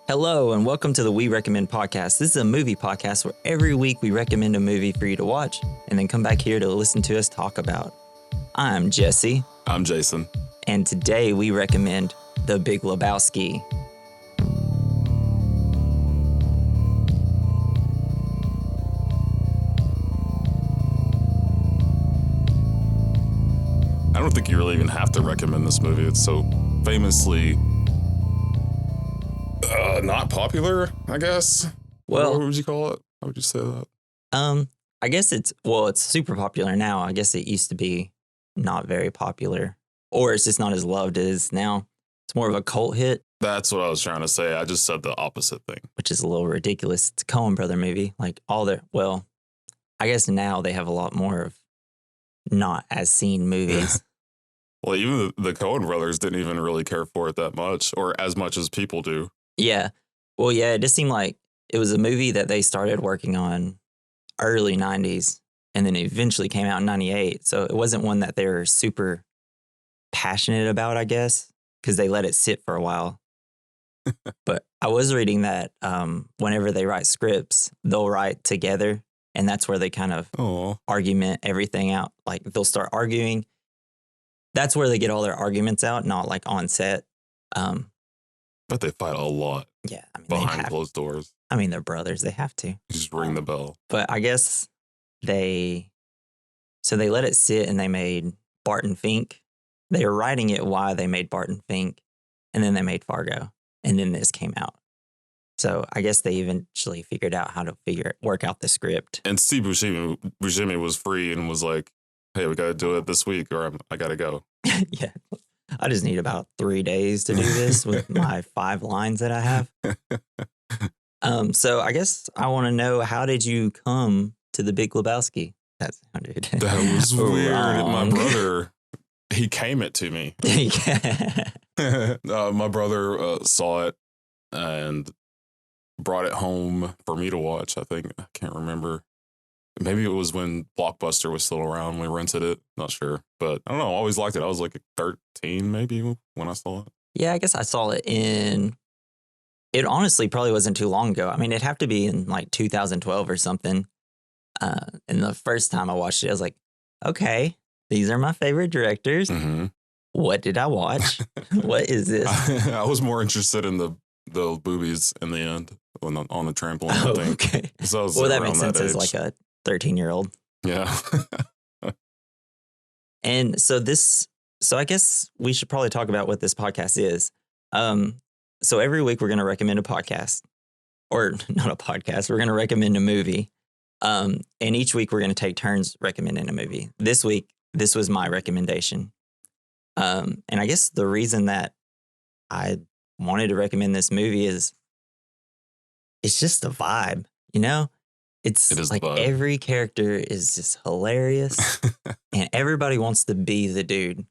Hello, and welcome to the We Recommend podcast. This is a movie podcast where every week we recommend a movie for you to watch and then come back here to listen to us talk about. I'm Jesse. I'm Jason. And today we recommend The Big Lebowski. I don't think you really even have to recommend this movie. It's so famously not popular, I guess. Well, what would you call it? How would you say that? I guess it's super popular now. I guess it used to be not very popular, or it's just not as loved as now. It's more of a cult hit. That's what I was trying to say. I just said the opposite thing. Which is a little ridiculous. It's a Coen Brother movie. Like I guess now they have a lot more of not as seen movies. Well, even the Coen Brothers didn't even really care for it that much, or as much as people do. Yeah. Well, yeah, it just seemed like it was a movie that they started working on early 90s and then eventually came out in 98. So it wasn't one that they were super passionate about, I guess, because they let it sit for a while. But I was reading that whenever they write scripts, they'll write together. And that's where they kind of argument everything out. Like they'll start arguing. That's where they get all their arguments out, not like on set. But they fight a lot. Yeah. I mean, behind closed doors. I mean, they're brothers. They have to. Just ring the bell. But I guess they let it sit and they made Barton Fink. They were writing it while they made Barton Fink. And then they made Fargo. And then this came out. So I guess they eventually figured out how to work out the script. And Steve Buscemi was free and was like, hey, we got to do it this week or I got to go. Yeah. I just need about 3 days to do this with my 5 lines that I have. So I guess I want to know, how did you come to The Big Lebowski? That sounded That was weird. wrong. My brother, he came it to me. My brother saw it and brought it home for me to watch. I can't remember. Maybe it was when Blockbuster was still around. We rented it. Not sure. But I don't know. I always liked it. I was like 13 maybe when I saw it. Yeah, I guess I saw it it honestly probably wasn't too long ago. I mean, it'd have to be in like 2012 or something. And the first time I watched it, I was like, okay, these are my favorite directors. Mm-hmm. What did I watch? What is this? I was more interested in the boobies in the end on the trampoline. Oh, I think. okay. So Well, that makes sense as like a 13-year-old. Yeah. And so I guess we should probably talk about what this podcast is. So every week we're going to recommend a podcast, or not a podcast. We're going to recommend a movie. And each week we're going to take turns recommending a movie. This week, this was my recommendation. And I guess the reason that I wanted to recommend this movie is it's just the vibe, you know? It is like every character is just hilarious and everybody wants to be the dude.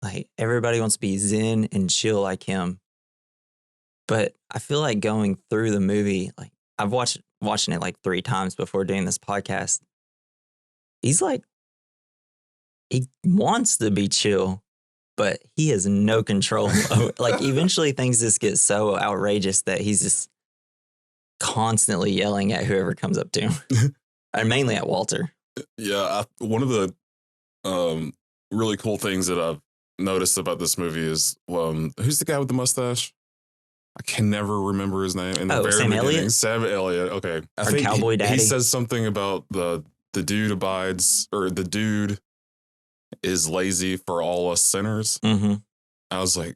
Like everybody wants to be zen and chill like him. But I feel like going through the movie, like I've watching it like 3 times before doing this podcast. He's like, he wants to be chill, but he has no control. Like eventually things just get so outrageous that he's just constantly yelling at whoever comes up to him, and mainly at Walter. Yeah, one of the really cool things that I've noticed about this movie is who's the guy with the mustache? I can never remember his name. In the very Sam beginning. Elliott? Sam Elliott. Okay, I Our think Cowboy Daddy. He says something about the dude abides, or the dude is lazy for all us sinners. Mm-hmm. I was like,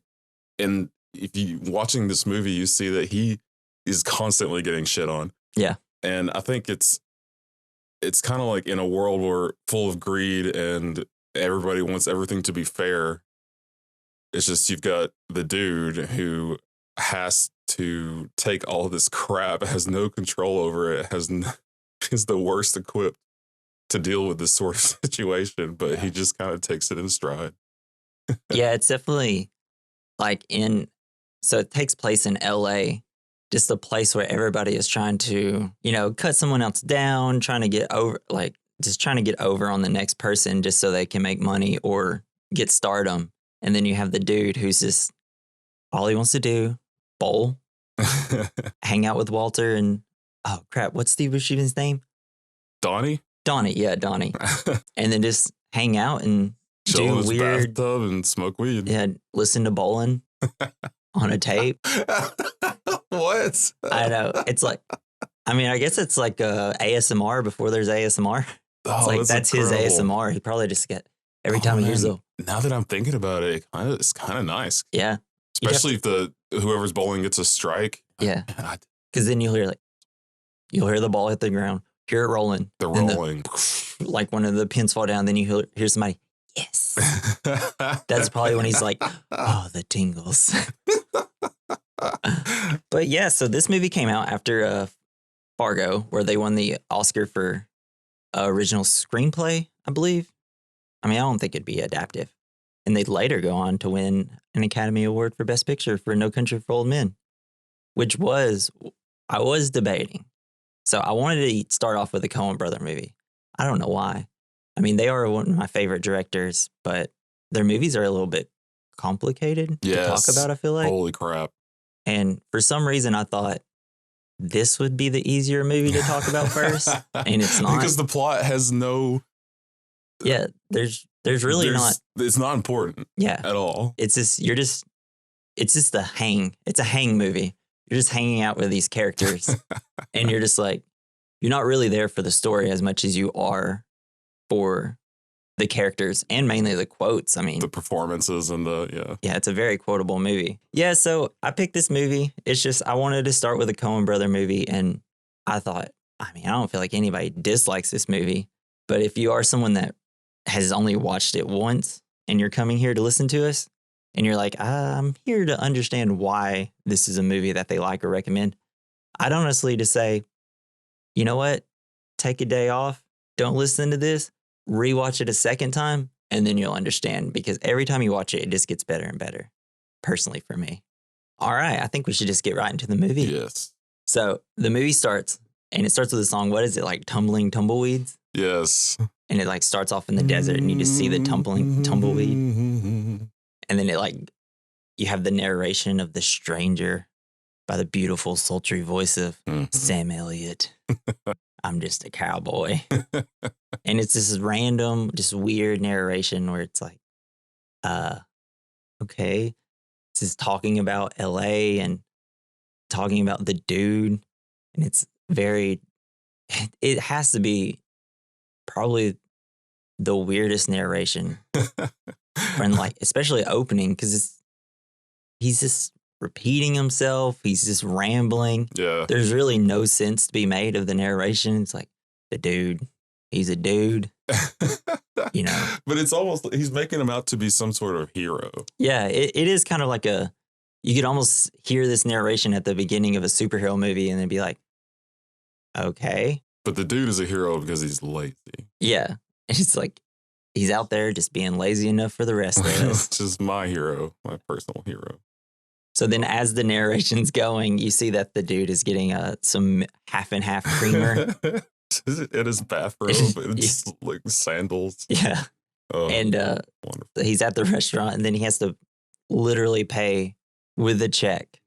and if you watching this movie, you see that he is constantly getting shit on. Yeah. And I think it's kind of like in a world where full of greed and everybody wants everything to be fair. It's just you've got the dude who has to take all this crap, has no control over it, is the worst equipped to deal with this sort of situation, but he just kind of takes it in stride. Yeah, it's definitely like so it takes place in LA. Just a place where everybody is trying to, cut someone else down, trying to get over, just trying to get over on the next person just so they can make money or get stardom. And then you have the dude who's just, all he wants to do, bowl, hang out with Walter and, oh crap, what's Steve Buscemi's name? Donnie? Donnie, yeah, Donnie. And then just hang out and Chill in do his weird, bathtub and smoke weed. yeah, listen to Bolin on a tape. What? I know. It's like, I mean, I guess it's like ASMR before there's ASMR. It's like, that's his ASMR. He probably just get, every time he hears the, now that I'm thinking about it, it's kind of nice. yeah. Especially if whoever's bowling gets a strike. Yeah. Because then you'll hear the ball hit the ground, hear it rolling. The rolling. Like one of the pins fall down, then you hear somebody, yes. That's probably when he's like, oh, the tingles. But yeah, so this movie came out after Fargo, where they won the Oscar for original screenplay, I believe. I mean, I don't think it'd be adaptive. And they'd later go on to win an Academy Award for Best Picture for No Country for Old Men, which I was debating. So I wanted to start off with a Coen Brother movie. I don't know why. I mean, they are one of my favorite directors, but their movies are a little bit complicated to talk about, I feel like. Holy crap. And for some reason, I thought this would be the easier movie to talk about first. And it's not. Because the plot has no... Yeah, there's really not. It's not important. Yeah. At all. It's just, it's just it's a hang movie. You're just hanging out with these characters. And you're just like, you're not really there for the story as much as you are for the characters and mainly the quotes. I mean, the performances and yeah, it's a very quotable movie. Yeah, so I picked this movie. It's just I wanted to start with a Coen Brother movie, and I thought, I mean, I don't feel like anybody dislikes this movie, but if you are someone that has only watched it once and you're coming here to listen to us and you're like, I'm here to understand why this is a movie that they like or recommend, I'd honestly just say, you know what? Take a day off. Don't listen to this. Rewatch it a second time, and then you'll understand, because every time you watch it, it just gets better and better, personally for me. All right, I think we should just get right into the movie. Yes. So the movie starts, and it starts with a song. What is it, like Tumbling Tumbleweeds? Yes. And it like starts off in the desert, and you just see the tumbling tumbleweed. And then it like, you have the narration of The Stranger by the beautiful, sultry voice of Sam Elliott. I'm just a cowboy. And it's this random, just weird narration where it's like, okay, this is talking about LA and talking about the dude. And it's it has to be probably the weirdest narration. And like, especially opening, because he's just repeating himself. He's just rambling. Yeah. There's really no sense to be made of the narration. It's like, the dude, he's a dude, you know. But it's almost, he's making him out to be some sort of hero. Yeah, it is kind of like you could almost hear this narration at the beginning of a superhero movie and then be like, okay. But the dude is a hero because he's lazy. Yeah. It's like, he's out there just being lazy enough for the rest of us. Just my hero, my personal hero. So then as the narration's going, you see that the dude is getting some half and half creamer. In his bathrobe and like sandals. Yeah. Oh, and he's at the restaurant, and then he has to literally pay with a check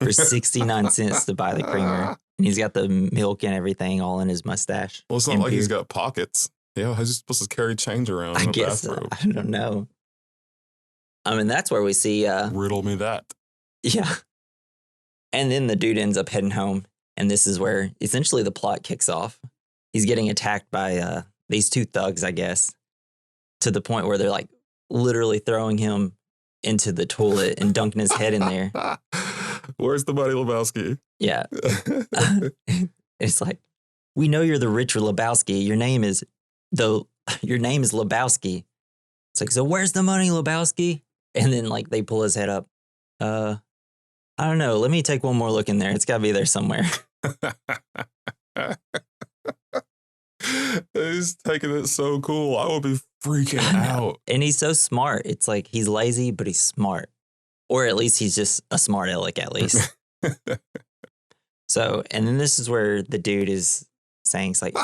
for 69 cents to buy the creamer. And he's got the milk and everything all in his mustache. Well, it's not like he's got pockets. Yeah, how's he supposed to carry change around in a bathrobe? I don't know. I mean, that's where we see... riddle me that. Yeah. And then the dude ends up heading home. And this is where essentially the plot kicks off. He's getting attacked by these two thugs, I guess, to the point where they're like literally throwing him into the toilet and dunking his head in there. Where's the buddy Lebowski? Yeah. It's like, we know you're the rich Lebowski. Your name is Lebowski. It's like, so where's the money, Lebowski? And then like they pull his head up. I don't know. Let me take one more look in there. It's got to be there somewhere. He's taking it so cool. I would be freaking out. And he's so smart. It's like he's lazy, but he's smart. Or at least he's just a smart aleck, at least. So, and then this is where the dude is saying, it's like,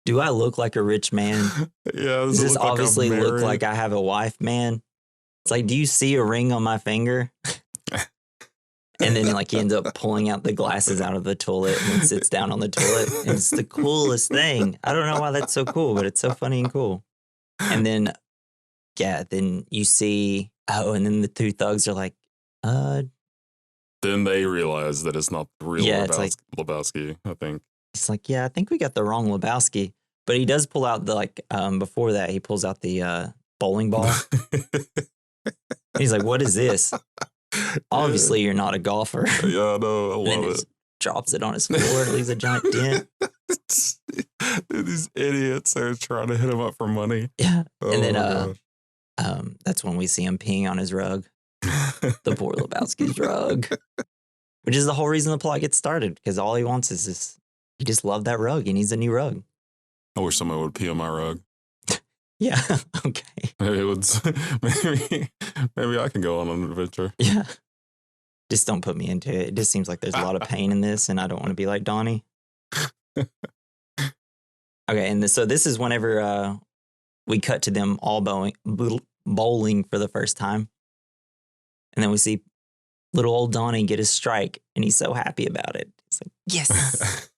do I look like a rich man? Yeah. Does this obviously look like I have a wife, man? It's like, do you see a ring on my finger? And then like he ends up pulling out the glasses out of the toilet and then sits down on the toilet. And it's the coolest thing. I don't know why that's so cool, but it's so funny and cool. And then, yeah, then you see, and then the two thugs are like, Then they realize that it's not the real Lebowski, I think. It's like, yeah, I think we got the wrong Lebowski. But he does pull out the, before that, he pulls out the bowling ball. He's like, what is this? Obviously, you're not a golfer. Yeah, I know. I love it. Drops it on his floor. It leaves a giant dent. Dude, these idiots are trying to hit him up for money. Yeah. Oh, and then that's when we see him peeing on his rug. The poor Lebowski's rug. Which is the whole reason the plot gets started. Because all he wants is this. He just loved that rug. He needs a new rug. I wish somebody would pee on my rug. Yeah. Okay. Maybe I can go on an adventure. Yeah. Just don't put me into it. It just seems like there's a lot of pain in this, and I don't want to be like Donnie. Okay, and so this is whenever we cut to them all bowling for the first time. And then we see little old Donnie get his strike, and he's so happy about it. It's like, yes.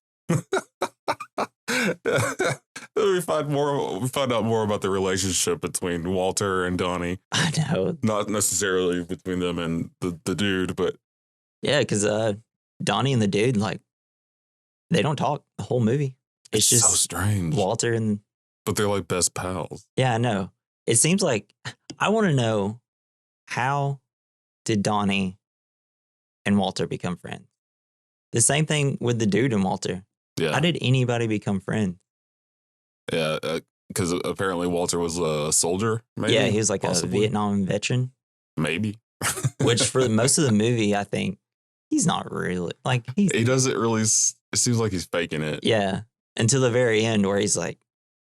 We find out more about the relationship between Walter and Donnie. I know. Not necessarily between them and the dude, but yeah, because Donnie and the dude, like, they don't talk the whole movie. It's just so strange. Walter and... But they're like best pals. Yeah, I know. It seems like... I want to know, how did Donnie and Walter become friends? The same thing with the dude and Walter. Yeah. How did anybody become friends? Yeah, because apparently Walter was a soldier, maybe? Yeah, he was like possibly. a Vietnam veteran. Maybe. Which for most of the movie, I think, he's not really... like he doesn't really... It seems like he's faking it. Yeah, until the very end where he's like...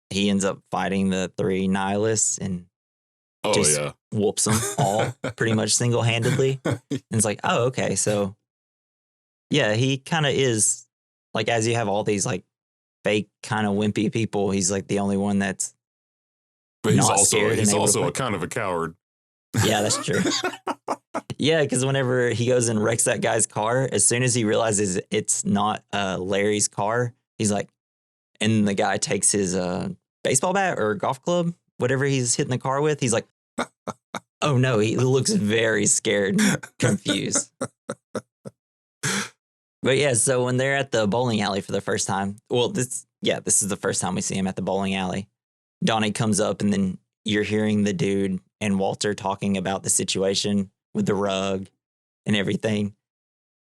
He ends up fighting the three nihilists and whoops them all pretty much single-handedly. And it's like, oh, okay, so... Yeah, he kind of is... Like, as you have all these, like, fake kind of wimpy people, he's, like, the only one that's... But he's also a kind of a coward. Yeah, that's true. Yeah, because whenever he goes and wrecks that guy's car, as soon as he realizes it's not Larry's car, he's like... And the guy takes his baseball bat or golf club, whatever he's hitting the car with, he's like... Oh, no, he looks very scared, confused. But yeah, so when they're at the bowling alley for the first time, well, this is the first time we see him at the bowling alley. Donnie comes up and then you're hearing the dude and Walter talking about the situation with the rug and everything.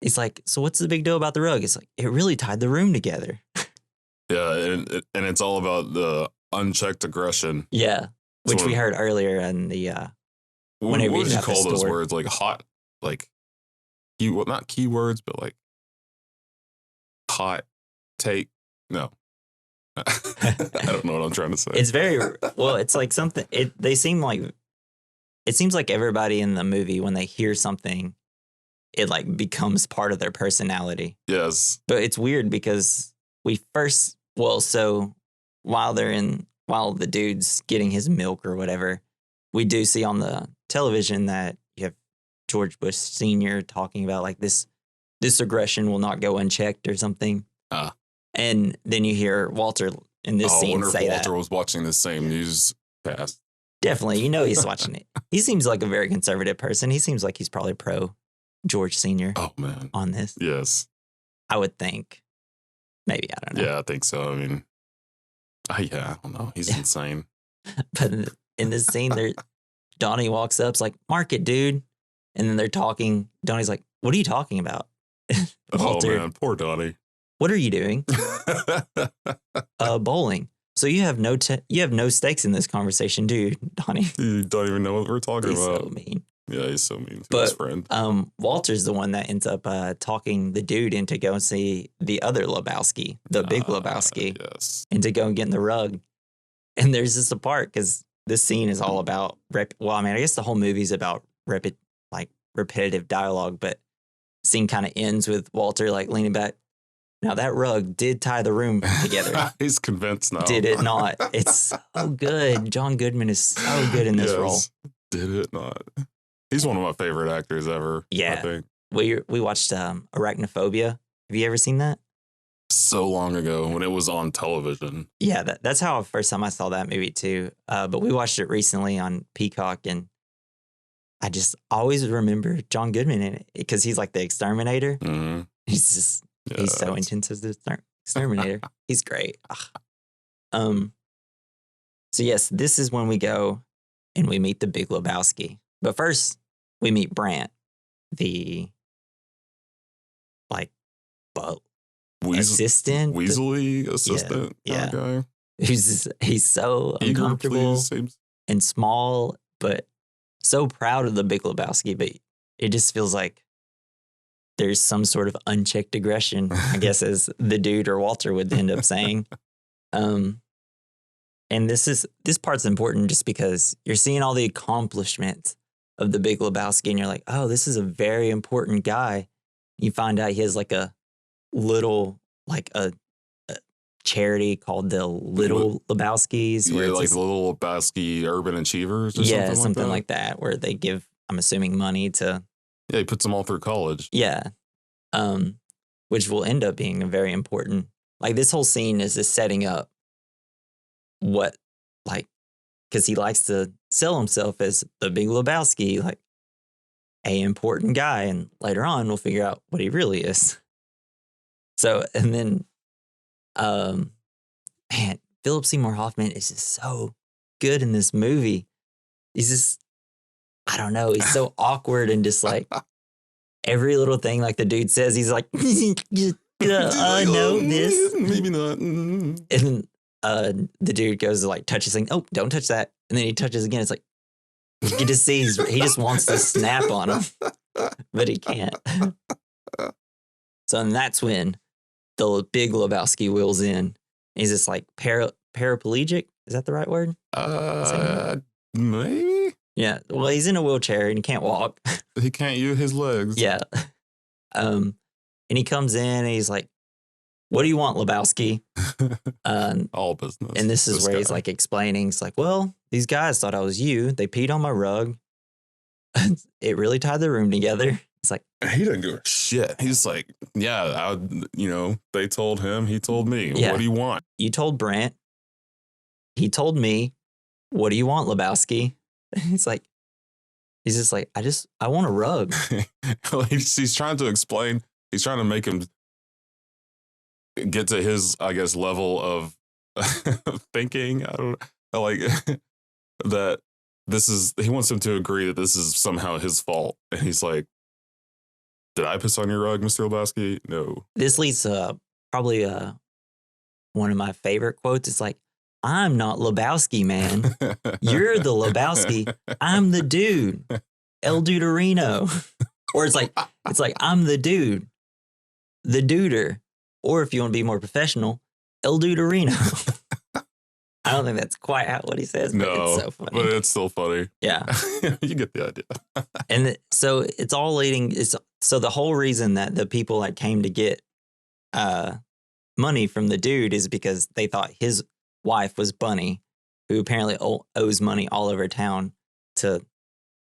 He's like, so what's the big deal about the rug? It's like, it really tied the room together. Yeah, and it's all about the unchecked aggression. Yeah, which we heard earlier in the... what would you call those words? Like hot, like, not keywords, but like, hot take. No. I don't know what I'm trying to say. It's very well, it's like something it seems like everybody in the movie, when they hear something, it like becomes part of their personality. Yes. But it's weird because so while the dude's getting his milk or whatever, we do see on the television that you have George Bush Sr. talking about like this aggression will not go unchecked or something. And then you hear Walter in this scene say that. Walter was watching the same newscast. Definitely. He's watching it. He seems like a very conservative person. He seems like he's probably pro George Sr. Oh, man. On this. Yes. I would think. Maybe. I don't know. Yeah, I think so. I mean, I don't know. He's insane. But in this scene, Donnie walks up, it's like, mark it, dude. And then they're talking. Donnie's like, what are you talking about? Walter, oh, man. Poor Donnie. What are you doing? Bowling. So you have no stakes in this conversation, do you, Donnie? You don't even know what we're talking about. He's so mean. Yeah, he's so mean to his friend. Walter's the one that ends up talking the dude into going see the other Lebowski, the Big Lebowski. Yes. And to go and get in the rug. And there's this part because this scene is all about I guess the whole movie's about repetitive dialogue, but scene kind of ends with Walter like leaning back. Now that rug did tie the room together. He's convinced now. Did it not? It's so good. John Goodman is so good in this role. Did it not? He's one of my favorite actors ever. Yeah. I think. we watched Arachnophobia. Have you ever seen that? So long ago when it was on television. Yeah, that's how first time I saw that movie too. But we watched it recently on Peacock, and I just always remember John Goodman in it because he's like the exterminator. Mm-hmm. He's so intense as the exterminator. He's great. So yes, this is when we go and we meet the Big Lebowski. But first, we meet Brant, the like assistant, Weasley assistant guy. He's so uncomfortable and small, but so proud of the Big Lebowski. But it just feels like there's some sort of unchecked aggression, I guess, as the dude or Walter would end up saying. And this part's important just because you're seeing all the accomplishments of the Big Lebowski, and you're like, oh, this is a very important guy. You find out he has like a little, like a charity called the Little Lebowskis. Where it's like the Little Lebowski Urban Achievers or something like that, where they give, I'm assuming, money to... Yeah, he puts them all through college. Yeah. Which will end up being a very important... Like, this whole scene is just setting up what, like, because he likes to sell himself as the Big Lebowski, like, a important guy. And later on, we'll figure out what he really is. So, and then, man, Philip Seymour Hoffman is just so good in this movie. He's just, I don't know, he's so awkward and just like every little thing like the dude says, he's like, I know this. Maybe not. And the dude goes to like touch his thing. Oh, don't touch that. And then he touches again. It's like, you can just see he just wants to snap on him, but he can't. So and that's when the Big Lebowski wheels in. He's just like paraplegic. Is that the right word? Maybe. Yeah. Well, he's in a wheelchair and he can't walk. He can't use his legs. Yeah. And he comes in and he's like, what do you want, Lebowski? All business. And this is where he's like explaining. It's like, well, these guys thought I was you. They peed on my rug. It really tied the room together. It's like, he doesn't give a shit. He's like, yeah, they told him, he told me. Yeah. What do you want? You told Brant. He told me, what do you want, Lebowski? He's just like, I want a rug. He's trying to explain. He's trying to make him get to his, I guess, level of thinking. I don't know, like that. He wants him to agree that this is somehow his fault. And he's like, did I piss on your rug, Mr. Lebowski? No. This leads to probably one of my favorite quotes. It's like, I'm not Lebowski, man. You're the Lebowski. I'm the dude. El Duderino. Or it's like, I'm the dude. The duder. Or if you want to be more professional, El Duderino. I don't think that's quite what he says, but it's so funny. But it's still funny. Yeah. You get the idea. And so it's all leading. So the whole reason that the people that came to get money from the dude is because they thought his wife was Bunny, who apparently owes money all over town to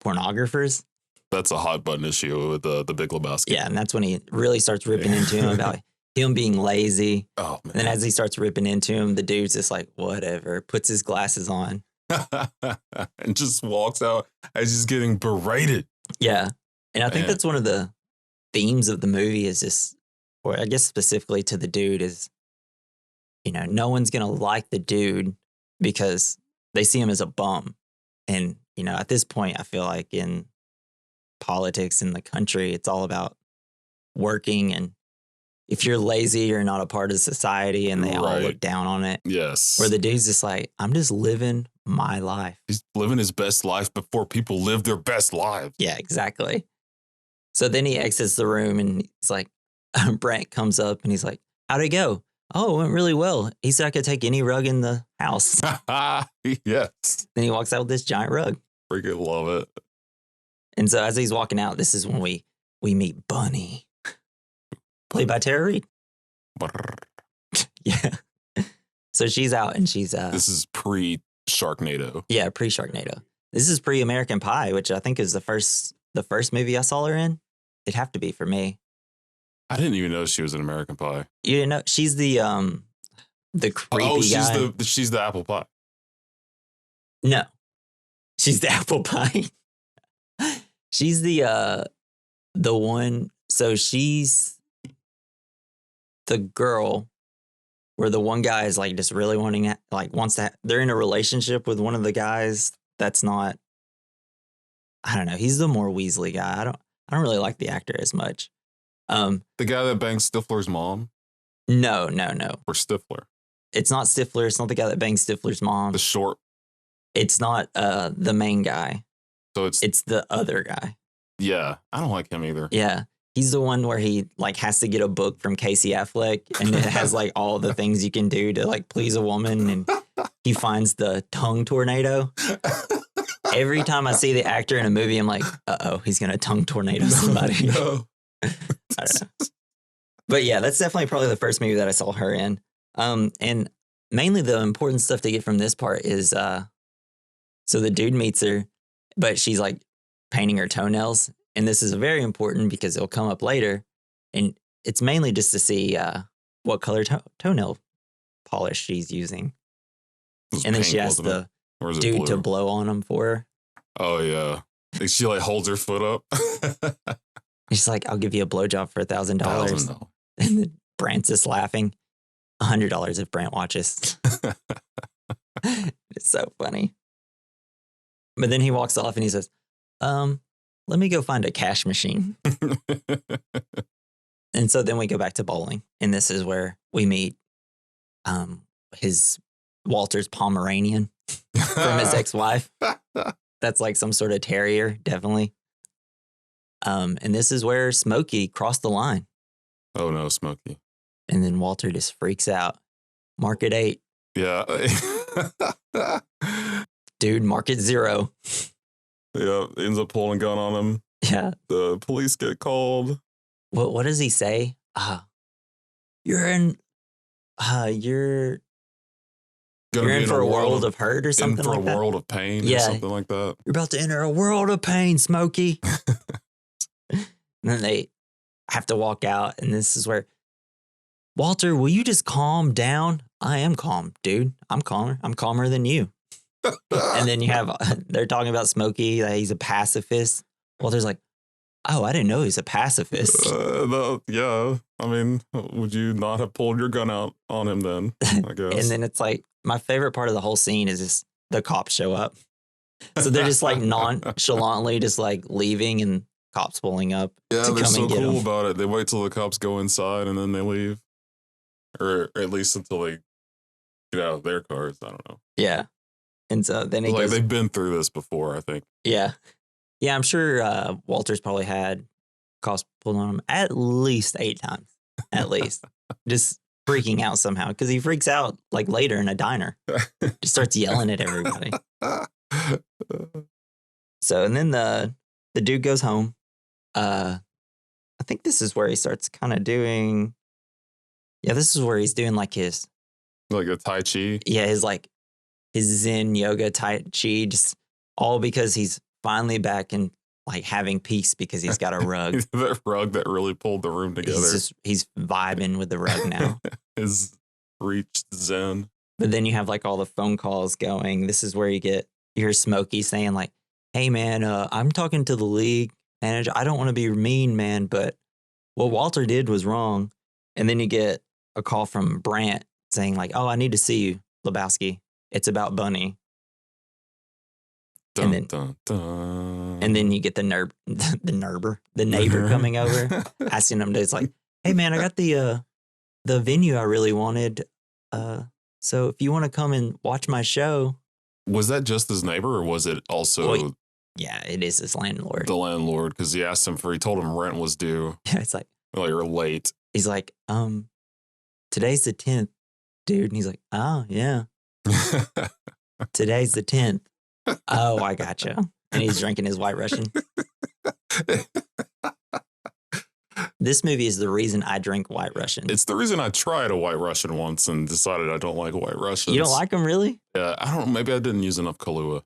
pornographers. That's a hot button issue with the Big Lebowski. Yeah, and that's when he really starts ripping into him about him being lazy. Oh, man. And then as he starts ripping into him, the dude's just like, whatever, puts his glasses on. And just walks out as he's getting berated. Yeah. And I think that's one of the themes of the movie is just, or I guess specifically to the dude is, no one's going to like the dude because they see him as a bum. And, at this point, I feel like in politics in the country, it's all about working. And if you're lazy, you're not a part of society, and they all look down on it. Yes. Where the dude's just like, I'm just living my life. He's living his best life before people live their best lives. Yeah, exactly. So then he exits the room and it's like, Brant comes up and he's like, how'd it go? Oh, it went really well. He said I could take any rug in the house. Yes. Then he walks out with this giant rug. Freaking love it. And so as he's walking out, this is when we meet Bunny. Played by Tara Reid. Yeah. So she's out and she's... this is pre-Sharknado. Yeah, pre-Sharknado. This is pre-American Pie, which I think is the first movie I saw her in. It'd have to be for me. I didn't even know she was in American Pie. You know, she's the creepy guy. She's the apple pie. No, she's the apple pie. She's the one. So she's the girl where the one guy is like just really wanting, like wants to. They're in a relationship with one of the guys. That's not. I don't know. He's the more Weasley guy. I don't really like the actor as much. The guy that bangs Stifler's mom. No. Or Stifler. It's not Stifler. It's not the guy that bangs Stifler's mom. The short. It's not the main guy. So it's the other guy. Yeah, I don't like him either. Yeah, he's the one where he like has to get a book from Casey Affleck, and it has like all the things you can do to like please a woman, and he finds the tongue tornado. Every time I see the actor in a movie, I'm like, he's gonna tongue tornado somebody. No. I don't know. But yeah, that's definitely probably the first movie that I saw her in. And mainly the important stuff to get from this part is so the dude meets her, but she's like painting her toenails. And this is very important because it'll come up later. And it's mainly just to see what color toenail polish she's using. And then she asks the dude to blow on them for her. Oh, yeah. Like she like holds her foot up. She's like, I'll give you a blowjob for $1,000. And then Brant's just laughing. $100 if Brant watches. It's so funny. But then he walks off and he says, let me go find a cash machine. And so then we go back to bowling. And this is where we meet his Walter's Pomeranian from his ex-wife. That's like some sort of terrier, definitely. And this is where Smokey crossed the line. Oh no, Smokey. And then Walter just freaks out. Market 8. Yeah. Dude, market 0. Yeah, ends up pulling a gun on him. Yeah. The police get called. What does he say? You're in for a world of hurt or something like that. In for a world of pain or something like that. You're about to enter a world of pain, Smokey. And then they have to walk out. And this is where, Walter, will you just calm down? I am calm, dude. I'm calmer. I'm calmer than you. And then you have, they're talking about Smokey, that he's a pacifist. Walter's like, oh, I didn't know he's a pacifist. Yeah. I mean, would you not have pulled your gun out on him then? I guess. And then it's like, my favorite part of the whole scene is just the cops show up. So they're just like nonchalantly just like leaving and cops pulling up. Yeah, to they're come so and get cool them. about it. They wait till the cops go inside and then they leave. Or at least until they get out of their cars. I don't know. Yeah. And so then he they've been through this before, I think. Yeah. Yeah, I'm sure Walter's probably had cops pulled on him at least 8 times. At least. Just freaking out somehow. Because he freaks out like later in a diner. Just starts yelling at everybody. So, and then the dude goes home. I think this is where he starts kind of doing. Yeah, this is where he's doing like his. Like a Tai Chi? Yeah, his Zen yoga Tai Chi, just all because he's finally back and like having peace because he's got a rug. That rug that really pulled the room together. He's vibing with the rug now. His reached Zen. But then you have like all the phone calls going. This is where you hear Smokey saying like, hey man, I'm talking to the league manager. I don't want to be mean, man, but what Walter did was wrong. And then you get a call from Brant saying like, oh, I need to see you, Lebowski. It's about Bunny. Dun, and then, dun, dun. And then you get the neighbor coming over, asking him to, it's like, hey man, I got the venue I really wanted. So if you want to come and watch my show. Was that just his neighbor or was it also? Well, yeah, it is his landlord. The landlord, because he told him rent was due. Yeah, it's like. Or late. He's like, today's the 10th, dude. And he's like, oh, yeah. Today's the 10th. Oh, I gotcha. And he's drinking his White Russian. This movie is the reason I drink White Russian. It's the reason I tried a White Russian once and decided I don't like White Russians. You don't like them, really? Yeah, I don't. Maybe I didn't use enough Kahlua.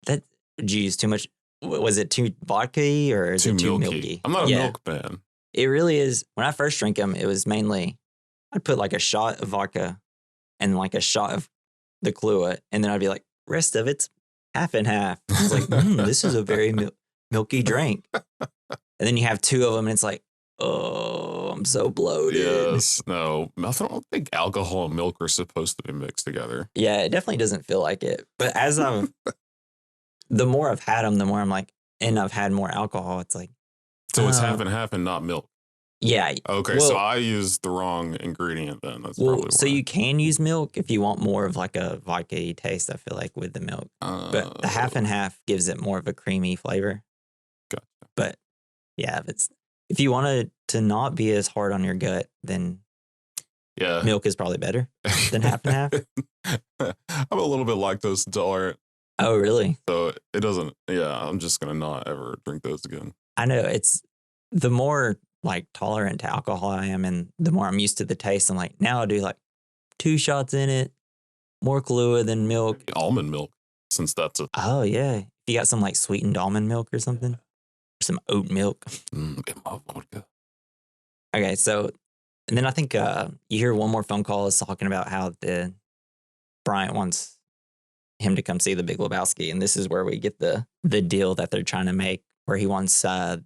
Did you use too much Was it too vodka-y or is Too it too milky. milky? I'm not a milk man. It really is. When I first drank them, it was mainly, I'd put like a shot of vodka and like a shot of the Kahlua, and then I'd be like, rest of it's half and half. I was like, this is a very milky drink. And then you have two of them, and it's like, oh, I'm so bloated. Yes. No, I don't think alcohol and milk are supposed to be mixed together. Yeah, it definitely doesn't feel like it. But the more I've had them, the more I'm like, and I've had more alcohol. It's like, so it's half and not milk. Yeah. Okay, so I used the wrong ingredient then. That's probably why. So you can use milk if you want more of like a vodka-y taste, I feel like, with the milk. But the half and half gives it more of a creamy flavor. Gotcha. But yeah, if you want to not be as hard on your gut, then milk is probably better than half and half. I'm a little bit lactose intolerant. Oh, really? So it doesn't, I'm just going to not ever drink those again. I know. It's the more like tolerant to alcohol I am, and the more I'm used to the taste. I'm like, now I'll do like 2 shots in it, more Kahlua than milk. Almond milk, since that's Oh, yeah. You got some like sweetened almond milk or something? Or some oat milk. Get my vodka. Okay, so, and then I think you hear one more phone call is talking about how Bryant wants him to come see the Big Lebowski, and this is where we get the deal that they're trying to make, where he wants the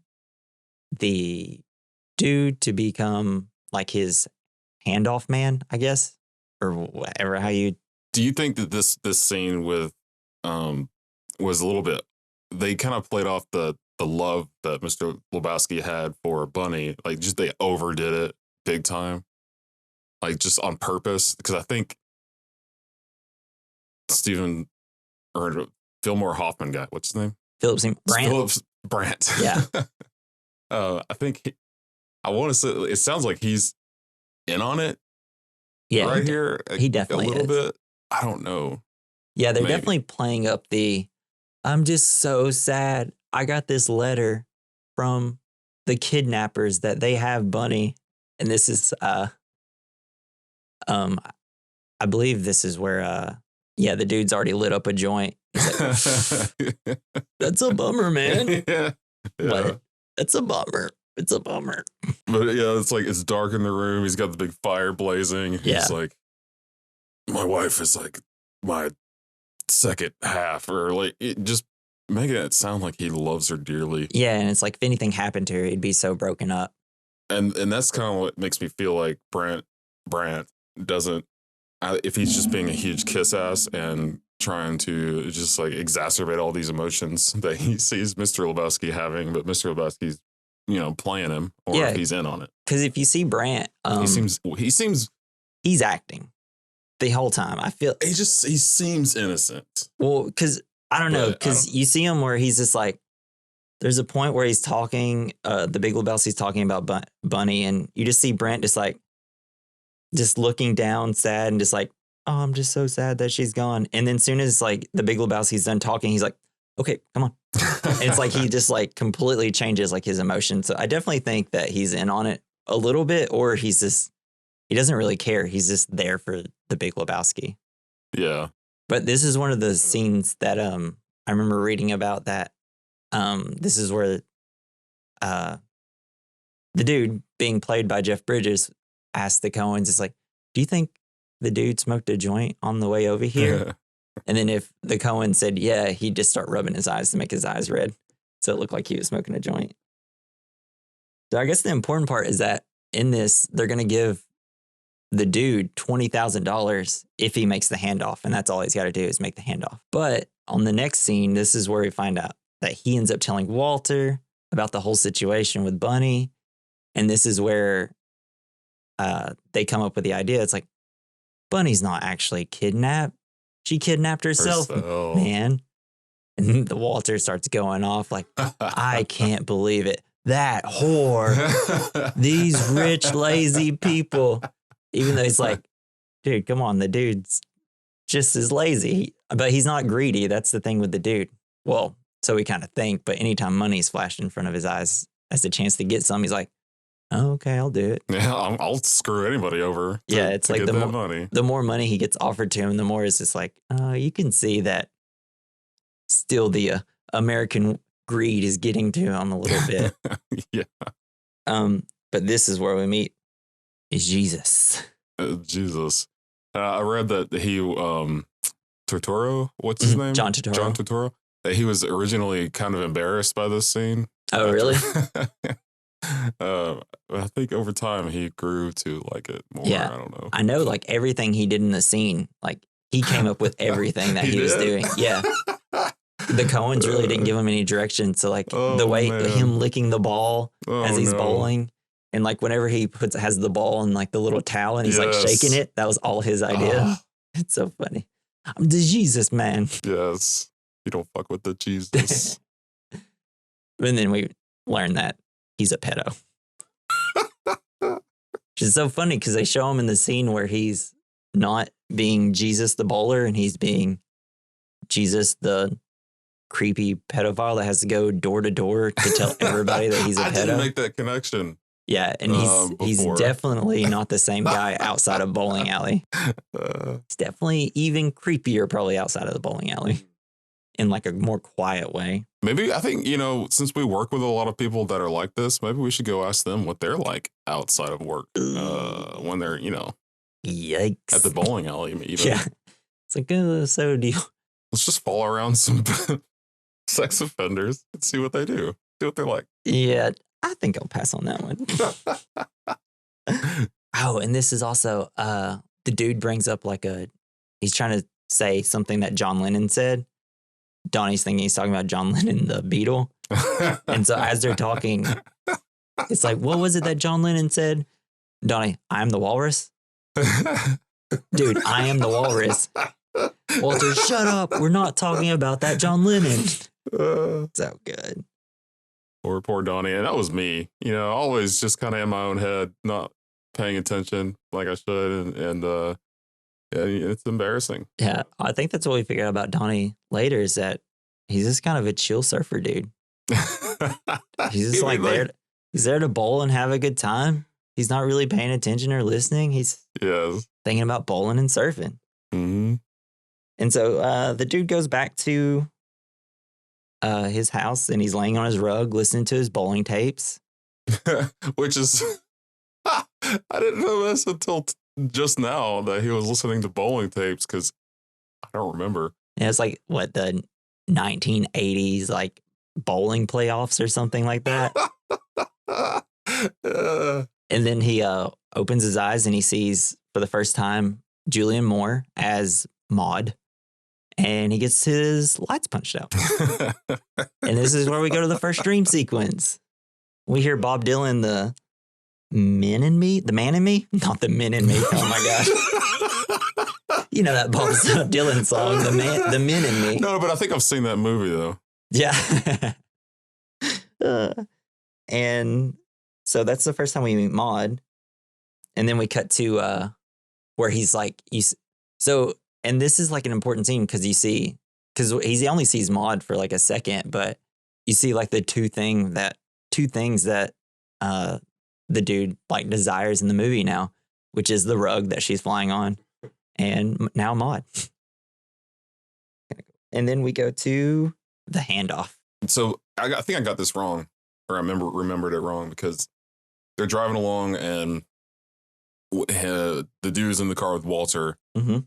dude to become like his handoff man, I guess, or whatever. Do you think that this scene with was a little bit? They kind of played off the love that Mr. Lebowski had for Bunny, like just they overdid it big time, like just on purpose. Because I think Stephen or Fillmore Hoffman guy, what's his name? Phillips Brandt. Yeah. I think I want to say it sounds like he's in on it. Yeah, right here. He definitely a little is. bit. I don't know. Yeah, they're definitely playing up I'm just so sad. I got this letter from the kidnappers that they have Bunny. And this is, I believe this is where, the dude's already lit up a joint. Like, that's a bummer, man. Yeah. But it's a bummer. It's a bummer. But yeah, it's like, it's dark in the room. He's got the big fire blazing. Yeah. He's like, my wife is like my second half, or like, just making it sound like he loves her dearly. Yeah, and it's like if anything happened to her, he'd be so broken up. And that's kind of what makes me feel like Brandt doesn't, if he's just being a huge kiss ass and trying to just like exacerbate all these emotions that he sees Mr. Lebowski having, but Mr. Lebowski's, playing him, or if he's in on it. Because if you see Brandt, he seems he's acting the whole time. I feel he seems innocent. Well, because I don't know, because you see him where he's just like, there's a point where he's talking, the Big Lebowski's talking about Bunny, and you just see Brent just looking down sad and just like, oh, I'm just so sad that she's gone. And then soon as like the Big Lebowski's done talking, he's like, okay, come on. And it's like he just like completely changes like his emotions. So I definitely think that he's in on it a little bit, or he doesn't really care. He's just there for the Big Lebowski. Yeah. But this is one of the scenes that I remember reading about that this is where the dude being played by Jeff Bridges asked the Coens, it's like, do you think the dude smoked a joint on the way over here? And then if the Coen said, yeah, he'd just start rubbing his eyes to make his eyes red. So it looked like he was smoking a joint. So I guess the important part is that in this, they're going to give the dude $20,000 if he makes the handoff. And that's all he's got to do is make the handoff. But on the next scene, this is where we find out that he ends up telling Walter about the whole situation with Bunny. And this is where they come up with the idea. It's like, Bunny's not actually kidnapped. She kidnapped herself, man. And the Walter starts going off like, I can't believe it. That whore. These rich, lazy people. Even though he's like, dude, come on. The dude's just as lazy. But he's not greedy. That's the thing with the dude. Well, so we kind of think. But anytime money's flashed in front of his eyes as a chance to get some, he's like, oh, okay, I'll do it. Yeah, I'll screw anybody over. It's like the more money he gets offered to him, the more it's just like, you can see that still the American greed is getting to him a little bit. Yeah. But this is where we meet is Jesus. Jesus. I read that he, Turturro, what's his name? John Turturro. John Turturro. That he was originally kind of embarrassed by this scene. Oh, really? I think over time he grew to like it more. Yeah. I don't know. I know, like, everything he did in the scene, like, he came up with everything that he was doing. Yeah. The Coens really didn't give him any direction. So, like, the way him licking the ball as he's bowling, and, like, whenever he has the ball in, like, the little towel and he's, like, shaking it, that was all his idea. It's so funny. I'm the Jesus man. Yes. You don't fuck with the Jesus. And then we learn that he's a pedo. Which is so funny because they show him in the scene where he's not being Jesus the bowler and he's being Jesus the creepy pedophile that has to go door to door to tell everybody that he's a pedo. I didn't make that connection. Yeah, and he's definitely not the same guy outside of bowling alley. It's definitely even creepier probably outside of the bowling alley in like a more quiet way. Maybe, I think, since we work with a lot of people that are like this, maybe we should go ask them what they're like outside of work when they're, Yikes. at the bowling alley. Even. Yeah. It's like, so do you... Let's just fall around some sex offenders and see what they do. See what they're like. Yeah, I think I'll pass on that one. Oh, and this is also, the dude brings up he's trying to say something that John Lennon said. Donnie's thinking he's talking about John Lennon, the Beatle. And so as they're talking, it's like, what was it that John Lennon said? Donnie, I am the walrus. Dude, I am the walrus. Walter, shut up. We're not talking about that John Lennon. So good. Poor Donnie. And that was me. Always just kind of in my own head, not paying attention like I should. And it's embarrassing. Yeah, I think that's what we figured out about Donnie later is that he's just kind of a chill surfer dude. He's just he's there to bowl and have a good time. He's not really paying attention or listening. He's thinking about bowling and surfing. Mm-hmm. And so the dude goes back to his house and he's laying on his rug listening to his bowling tapes. Which is, I didn't know this until just now that he was listening to bowling tapes because I don't remember. Yeah, it's like, the 1980s, like, bowling playoffs or something like that. And then he opens his eyes and he sees for the first time Julianne Moore as Maud. And he gets his lights punched out. And this is where we go to the first dream sequence. We hear Bob Dylan, the man in me, not the men in me. Oh my gosh. You know that Bob Dylan song, the men in me. No, but I think I've seen that movie though. Yeah. And so that's the first time we meet Maud. And then we cut to where he's like, and this is like an important scene because he only sees Maud for like a second, but you see like the two things that the dude like desires in the movie now, which is the rug that she's flying on and now Maud. And then we go to the handoff. So I think I got this wrong, or I remembered it wrong because they're driving along and the dude's in the car with Walter. Mm-hmm.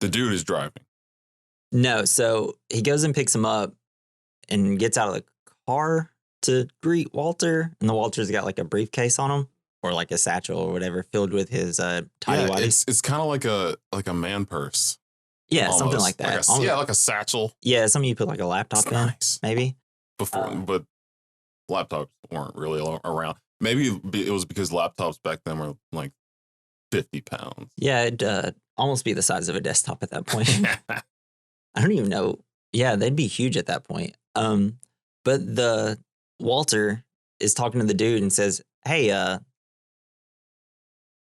The dude is driving. No, so he goes and picks him up and gets out of the car to greet Walter. And the Walter's got like a briefcase on him or like a satchel or whatever filled with his tidy whities. It's kind of like a man purse. Yeah, almost. something like that. Like a satchel. Yeah, something you put like a laptop in, maybe. Before, but laptops weren't really around. Maybe it was because laptops back then were like 50 pounds. Yeah, it'd almost be the size of a desktop at that point. I don't even know. Yeah, they'd be huge at that point. But the Walter is talking to the dude and says, "Hey,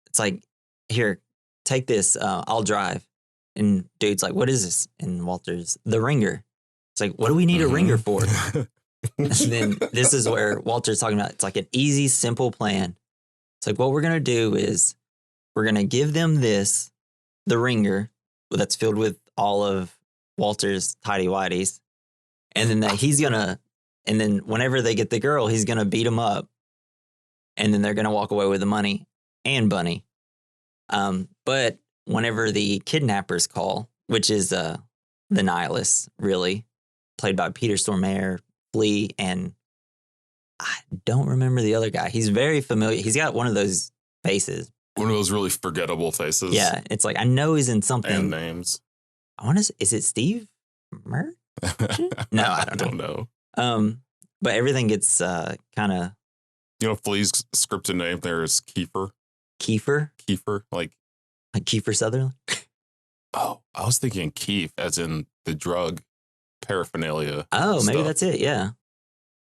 it's like, here, take this. I'll drive." And dude's like, "What is this?" And Walter's, "The ringer." It's like, what do we need a ringer for? And then this is where Walter's talking about, it's like an easy, simple plan. It's like, what we're going to do is we're going to give them the ringer that's filled with all of Walter's tidy whities. And then that he's going to, And then whenever they get the girl, he's going to beat them up. And then they're going to walk away with the money and Bunny. But whenever the kidnappers call, which is the nihilist, really, played by Peter Stormare, Flea, and I don't remember the other guy. He's very familiar. He's got one of those faces. One of those really forgettable faces. Yeah, it's like I know he's in something. And names. I want to. Is it Steve Merchant? No, I don't know. But everything gets kind of. Flea's scripted name there is Kiefer. Kiefer, like Kiefer Sutherland. Oh, I was thinking Keef, as in the drug paraphernalia. Oh, maybe that's it. Yeah,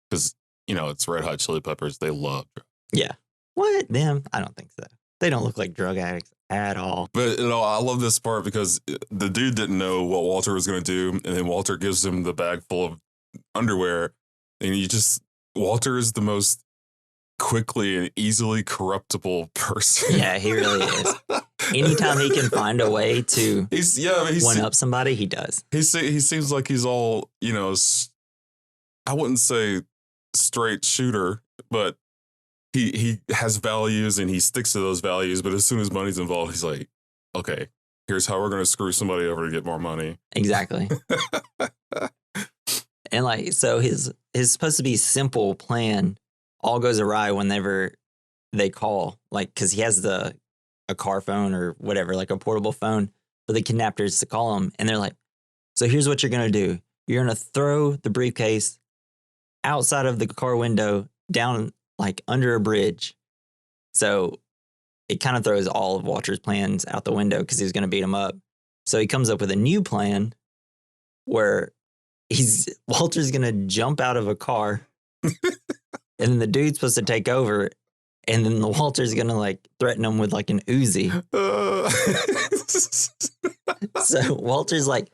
because it's Red Hot Chili Peppers. They love drugs. Yeah. What? Them? I don't think so. They don't look like drug addicts at all. But I love this part because the dude didn't know what Walter was going to do, and then Walter gives him the bag full of underwear, and Walter is the most quickly and easily corruptible person. Yeah, he really is. Anytime he can find a way to one up somebody, he does. He seems like he's all, I wouldn't say straight shooter, but he has values and he sticks to those values. But as soon as money's involved, he's like, okay, here's how we're going to screw somebody over to get more money. Exactly. And so his supposed to be simple plan all goes awry whenever they call, because he has a car phone or whatever, like a portable phone for the kidnappers to call him. And they're like, so here's what you're going to do. You're going to throw the briefcase outside of the car window down under a bridge. So it kind of throws all of Walter's plans out the window because he's going to beat him up. So he comes up with a new plan where Walter's going to jump out of a car and then the dude's supposed to take over. And then Walter's going to threaten him with an Uzi. So Walter's like,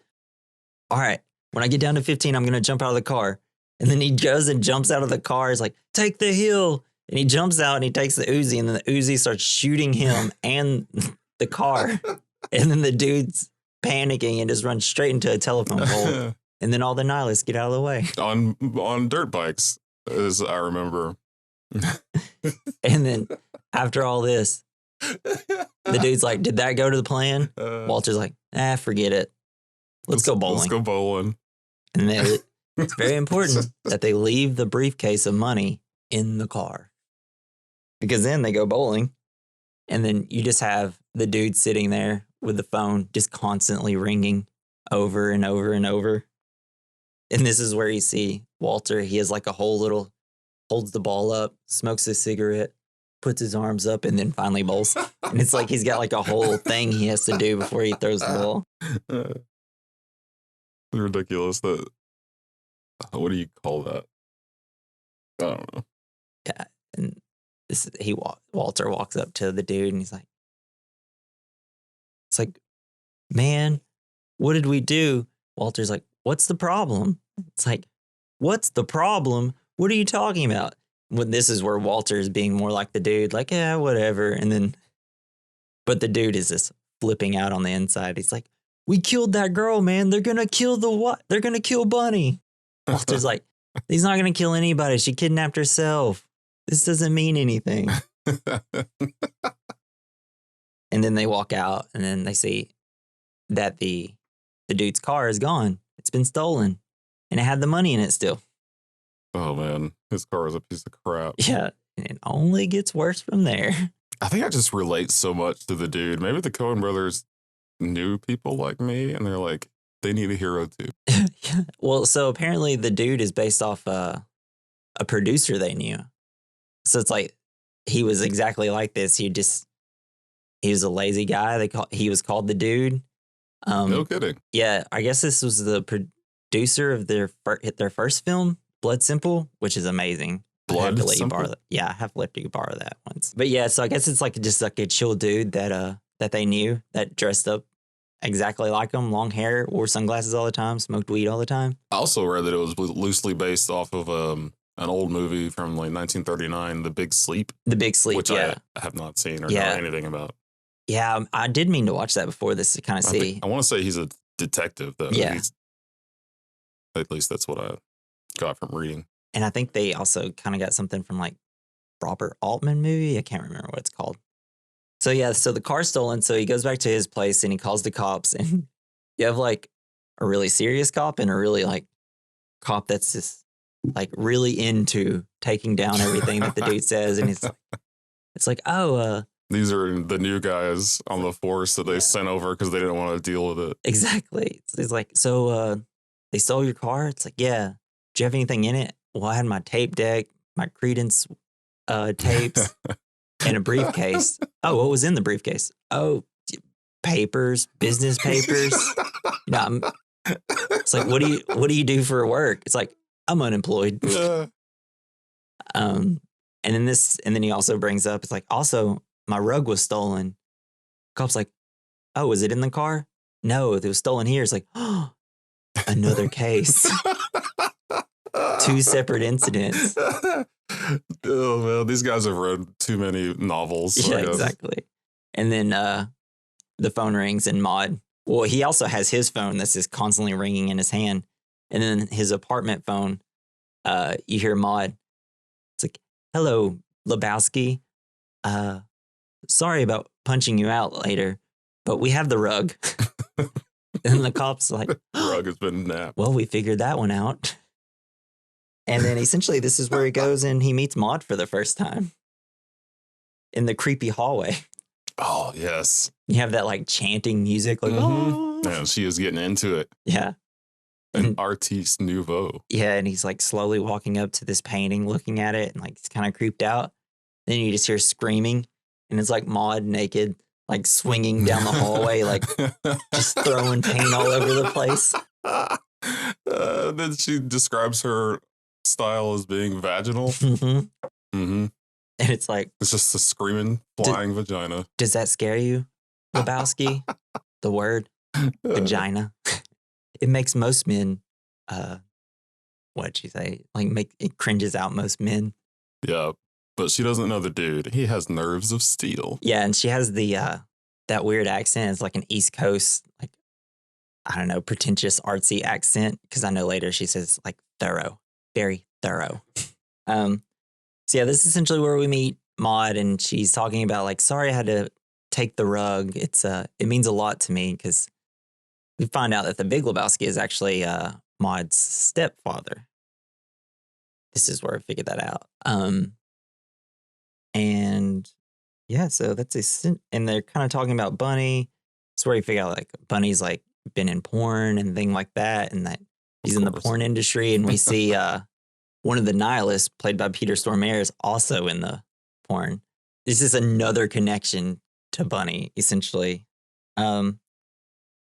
all right, when I get down to 15, I'm going to jump out of the car. And then he goes and jumps out of the car. He's like, take the hill. And he jumps out and he takes the Uzi. And then the Uzi starts shooting him and the car. And then the dude's panicking and just runs straight into a telephone pole. And then all the nihilists get out of the way. On dirt bikes, as I remember. And then after all this, the dude's like, did that go to the plan? Walter's like, forget it. Let's go bowling. Let's go bowling. And then it's very important that they leave the briefcase of money in the car. Because then they go bowling. And then you just have the dude sitting there with the phone just constantly ringing over and over and over. And this is where you see Walter. He has a whole little, holds the ball up, smokes a cigarette, puts his arms up, and then finally bowls. And it's like he's got a whole thing he has to do before he throws the ball. Ridiculous. That. What do you call that? I don't know. Yeah. And Walter walks up to the dude and he's like, it's like, man, what did we do? Walter's like, what's the problem? It's like, what's the problem? What are you talking about? When this is where Walter is being more like the dude, yeah, whatever. And then, but the dude is just flipping out on the inside. He's like, we killed that girl, man. They're going to kill They're going to kill Bunny. Walter's like, he's not going to kill anybody. She kidnapped herself. This doesn't mean anything. And then they walk out and then they see that the dude's car is gone. It's been stolen and it had the money in it still. Oh man, his car is a piece of crap. Yeah. And it only gets worse from there. I think I just relate so much to the dude. Maybe the Coen Brothers knew people like me and they're like, they need a hero too. Yeah. Well, so apparently the dude is based off a producer they knew. So it's he was exactly like this. He was a lazy guy. He was called the dude. No kidding. Yeah, I guess this was the producer of their first film, Blood Simple, which is amazing. Blood Simple? Yeah, I have let you borrow that once. But yeah, so I guess it's just a chill dude that they knew that dressed up exactly like him, long hair, wore sunglasses all the time, smoked weed all the time. I also read that it was loosely based off of an old movie from 1939, The Big Sleep. The Big Sleep, which I have not seen or know anything about. Yeah, I did mean to watch that before this to kind of see. I want to say he's a detective, though. Yeah. At least that's what I got from reading. And I think they also kind of got something from like Robert Altman movie. I can't remember what it's called. So yeah, so the car's stolen. So he goes back to his place and he calls the cops. And you have like a really serious cop and a really like cop that's just like really into taking down everything that the dude says. And it's like, oh, these are the new guys on the force that they sent over because they didn't want to deal with it. Exactly. It's like, so they stole your car? It's like, yeah. Do you have anything in it? Well, I had my tape deck, my Credence tapes, and a briefcase. Oh, what was in the briefcase? Oh, papers, business papers. It's like, what do you do for work? It's like, I'm unemployed. And then he also brings up, it's like, also my rug was stolen. Cop's like, oh, was it in the car? No, it was stolen here. It's like, oh, another case. 2 separate incidents. Oh man, these guys have read too many novels. Yeah, exactly. And then the phone rings and Maud. Well, he also has his phone that's just constantly ringing in his hand. And then his apartment phone, you hear Maud. It's like, hello, Lebowski. Sorry about punching you out later, but we have the rug. And the cop's like, the rug has been napped. Well, we figured that one out. And then essentially this is where he goes and he meets Maud for the first time in the creepy hallway. Oh, yes. You have that like chanting music. Like, oh. Yeah, she is getting into it. Yeah. An artiste nouveau. Yeah. And he's like slowly walking up to this painting, looking at it and like he's kind of creeped out. Then you just hear screaming and it's like Maud naked, like swinging down the hallway, like just throwing paint all over the place. Then she describes her style as being vaginal. And it's like, it's just a screaming, flying vagina. Does that scare you, Lebowski? The word vagina. It makes most men, what'd she say? Like it cringes out most men. Yeah, but she doesn't know the dude. He has nerves of steel. Yeah, and she has the that weird accent. It's like an East Coast, like, I don't know, pretentious, artsy accent. Because I know later she says like thorough, very thorough. So yeah, this is essentially where we meet Maud, and she's talking about like, sorry, I had to take the rug. It means a lot to me because we find out that the Big Lebowski is actually Maud's stepfather. This is where I figured that out. And yeah, so that's and they're kind of talking about Bunny. It's where you figure out like Bunny's like been in porn and thing like that, and that he's in the porn industry. And we see one of the nihilists, played by Peter Stormare, is also in the porn. This is another connection to Bunny, essentially. And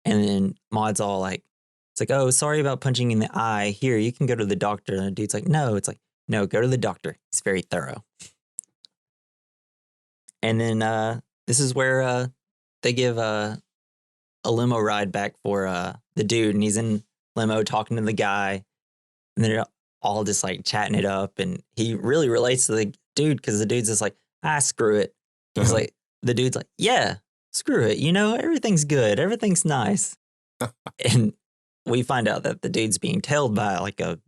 then Maud's all like, it's like, oh, sorry about punching in the eye. Here, you can go to the doctor. And the dude's like, no. It's like, no, go to the doctor. He's very thorough. And then this is where they give a limo ride back for the dude. And he's in limo talking to the guy. And they're all just like chatting it up. And he really relates to the dude because the dude's just like, screw it. He's like, the dude's like, yeah, screw it. You know, everything's good. Everything's nice. And we find out that the dude's being tailed by like a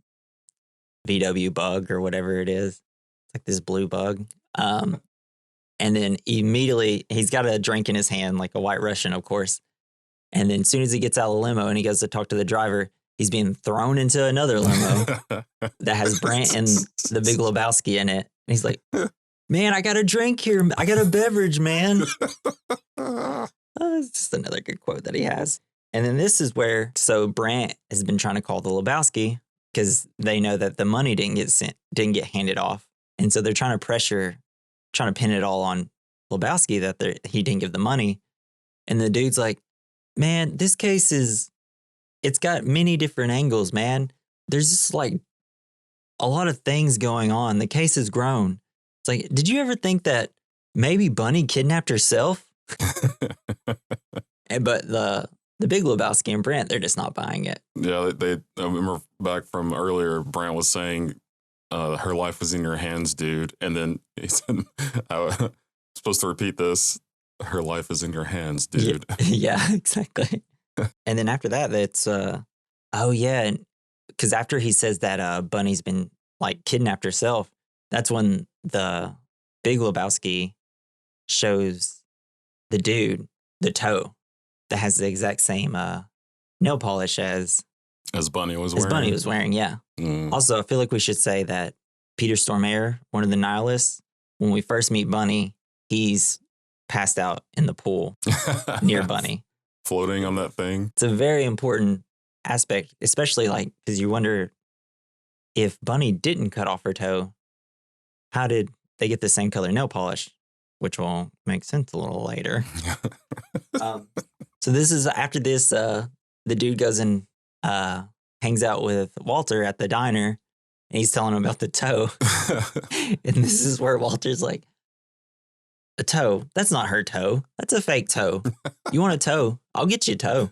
VW bug or whatever it is. It's like this blue bug. And then immediately he's got a drink in his hand, like a White Russian, of course. And then as soon as he gets out of the limo and he goes to talk to the driver, he's being thrown into another limo that has Brant and the Big Lebowski in it. And he's like, man, I got a drink here. I got a beverage, man. It's just another good quote that he has. And then this is where, so Brant has been trying to call the Lebowski because they know that the money didn't get handed off. And so they're trying to pin it all on Lebowski that he didn't give the money. And the dude's like, man, this case it's got many different angles, man. There's just like a lot of things going on. The case has grown. It's like, did you ever think that maybe Bunny kidnapped herself? But the Big Lebowski and Brant, they're just not buying it. Yeah, I remember back from earlier, Brant was saying, her life was in your hands, dude. And then he said, I was supposed to repeat this. Her life is in your hands, dude. Yeah, exactly. And then after that, it's, oh yeah. Because after he says that Bunny's been like kidnapped herself, that's when the Big Lebowski shows the dude the toe that has the exact same nail polish as Bunny was as wearing. Bunny was wearing. Yeah. Also, I feel like we should say that Peter Stormare, one of the nihilists, when we first meet Bunny, he's passed out in the pool near Bunny, floating on that thing. It's a very important aspect, especially like because you wonder if Bunny didn't cut off her toe, how did they get the same color nail polish? Which will make sense a little later. So this is after this, the dude goes and hangs out with Walter at the diner, and he's telling him about the toe. And this is where Walter's like, a toe? That's not her toe. That's a fake toe. You want a toe? I'll get you a toe.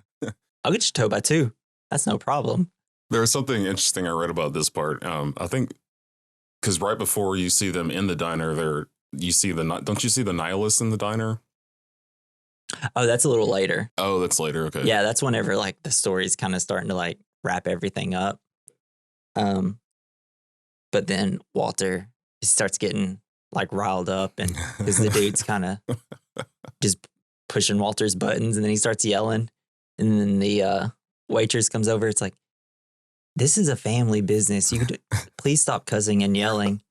I'll get you a toe by 2. That's no problem. There was something interesting I read about this part. I think because right before you see them in the diner, don't you see the nihilists in the diner? Oh, that's a little later. Oh, that's later. Okay. Yeah, that's whenever like the story's kind of starting to like wrap everything up. But then Walter starts getting like riled up, and because the dude's kind of just pushing Walter's buttons, and then he starts yelling, and then the waitress comes over. It's like, this is a family business. You could please stop cussing and yelling.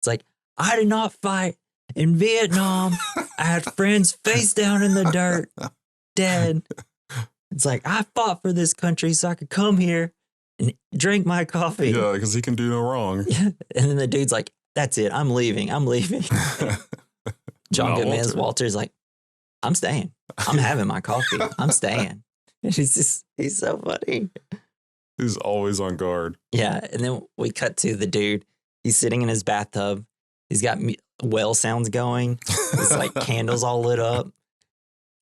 It's like, I did not fight in Vietnam. I had friends face down in the dirt, dead. It's like, I fought for this country so I could come here and drink my coffee. Yeah, because he can do no wrong. Yeah. And then the dude's like, that's it. I'm leaving. John Goodman's Walter's like, I'm staying. I'm having my coffee. I'm staying. And he's so funny. He's always on guard. Yeah. And then we cut to the dude. He's sitting in his bathtub. He's got well sounds going. It's like candles all lit up.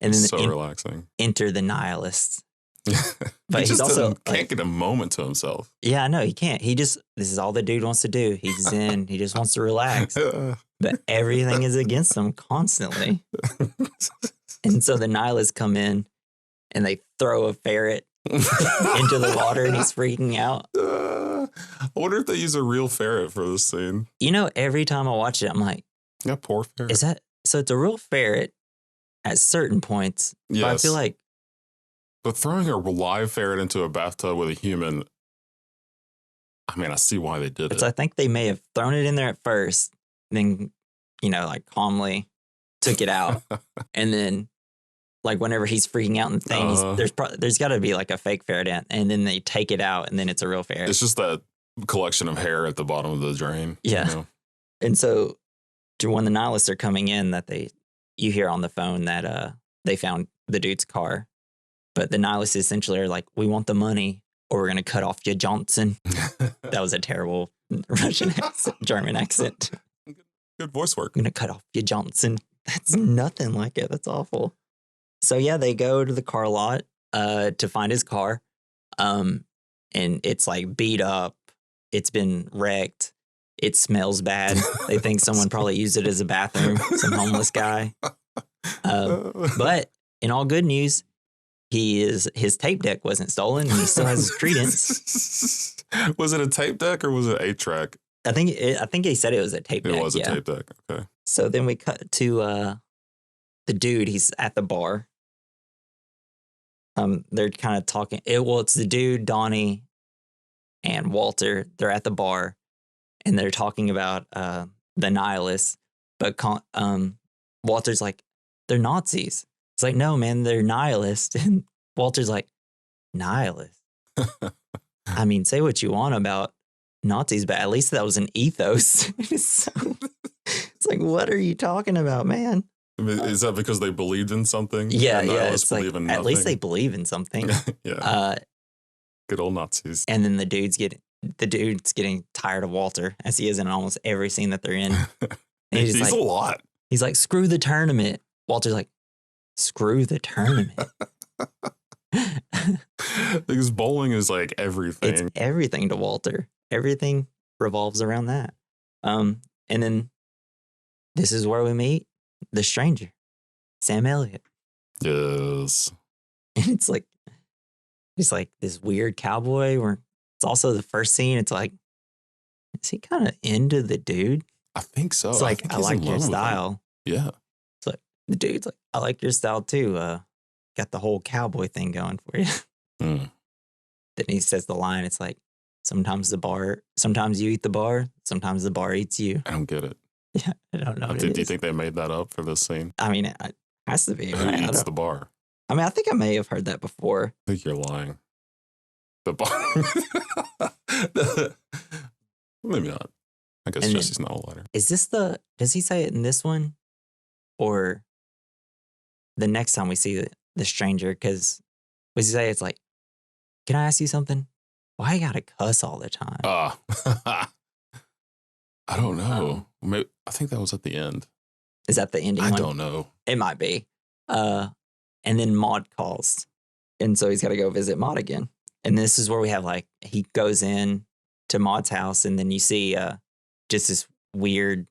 And then so relaxing. Enter the nihilists. But he's also can't get a moment to himself. Yeah, I know he can't. This is all the dude wants to do. He's zen. He just wants to relax. But everything is against him constantly. And so the nihilists come in and they throw a ferret into the water, and he's freaking out. I wonder if they use a real ferret for this scene. You know, every time I watch it, I'm like, yeah, poor ferret. Is that so? It's a real ferret at certain points. Yes. But I feel like, but throwing a live ferret into a bathtub with a human, I mean, I see why they did it. I think they may have thrown it in there at first, then, like calmly took it out. And then, like, whenever he's freaking out and things, there's got to be like a fake ferret in, and then they take it out, and then it's a real ferret. It's just that collection of hair at the bottom of the drain. Yeah. You know? And so when the nihilists are coming in, you hear on the phone that they found the dude's car. But the nihilists essentially are like, we want the money or we're going to cut off your Johnson. That was a terrible Russian accent, German accent. Good voice work. I'm going to cut off your Johnson. That's nothing like it. That's awful. So, yeah, they go to the car lot to find his car. And it's like beat up. It's been wrecked. It smells bad. They think someone probably used it as a bathroom, some homeless guy. But in all good news, his tape deck wasn't stolen, and he still has his credence. Was it a tape deck or was it 8-track? I think he said it was a tape deck. It was a tape deck. Okay. So then we cut to the dude. He's at the bar. They're kind of talking. It's the dude, Donnie, and Walter. They're at the bar, and they're talking about the nihilists. But Walter's like, they're Nazis. It's like, no, man, they're nihilists. And Walter's like, nihilists? I mean, say what you want about Nazis, but at least that was an ethos. It's like, what are you talking about, man? Is that because they believed in something? Yeah. It's like, at least they believe in something. Yeah. Good old Nazis. And then the dude's getting tired of Walter, as he is in almost every scene that they're in. And he's like, a lot. He's like, screw the tournament. Walter's like, screw the tournament. Because bowling is like everything. It's everything to Walter. Everything revolves around that. And then this is where we meet the stranger, Sam Elliott. Yes. And it's like this weird cowboy where it's also the first scene. It's like is he kind of into the dude? I think so. It's I like, think I he's in like your love with him. style. Yeah. It's like, the dude's like, I like your style too. Got the whole cowboy thing going for you. Mm. Then he says the line, it's like, sometimes you eat the bar, sometimes the bar eats you. I don't get it. Yeah, I don't know. Do you think they made that up for this scene? I mean, it has to be, Who right? eats the bar? I mean, I think I may have heard that before. I think you're lying. The bar. Maybe not. I guess And Jesse's not a lighter. Is this does he say it in this one? Or the next time we see the stranger? Because what does he say? It's like, can I ask you something? Why you gotta cuss all the time? I don't know. Maybe, I think that was at the end. Is that the ending I one? don't know. It might be. And then Maud calls. And so he's got to go visit Maud again. And this is where we have like, he goes in to Maud's house and then you see just this weird,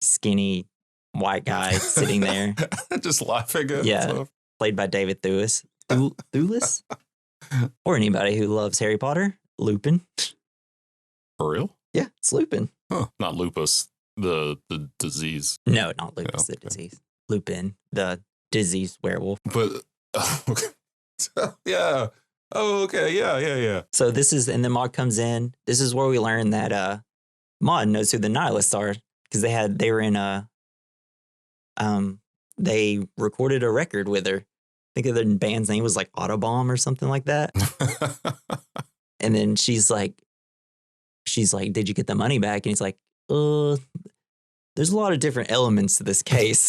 skinny white guy sitting there. Just laughing at stuff. Played by David Thewlis. Thewlis? Or anybody who loves Harry Potter. Lupin. For real? Yeah, it's Lupin. Huh. Not lupus, the disease. No, not lupus, the disease. Lupin, the disease werewolf. But, yeah. Oh, okay. Yeah. So this is, and then Maud comes in. This is where we learn that Maud knows who the Nihilists are because they recorded a record with her. I think the band's name was like Autobomb or something like that. And then she's like, did you get the money back? And he's like, there's a lot of different elements to this case.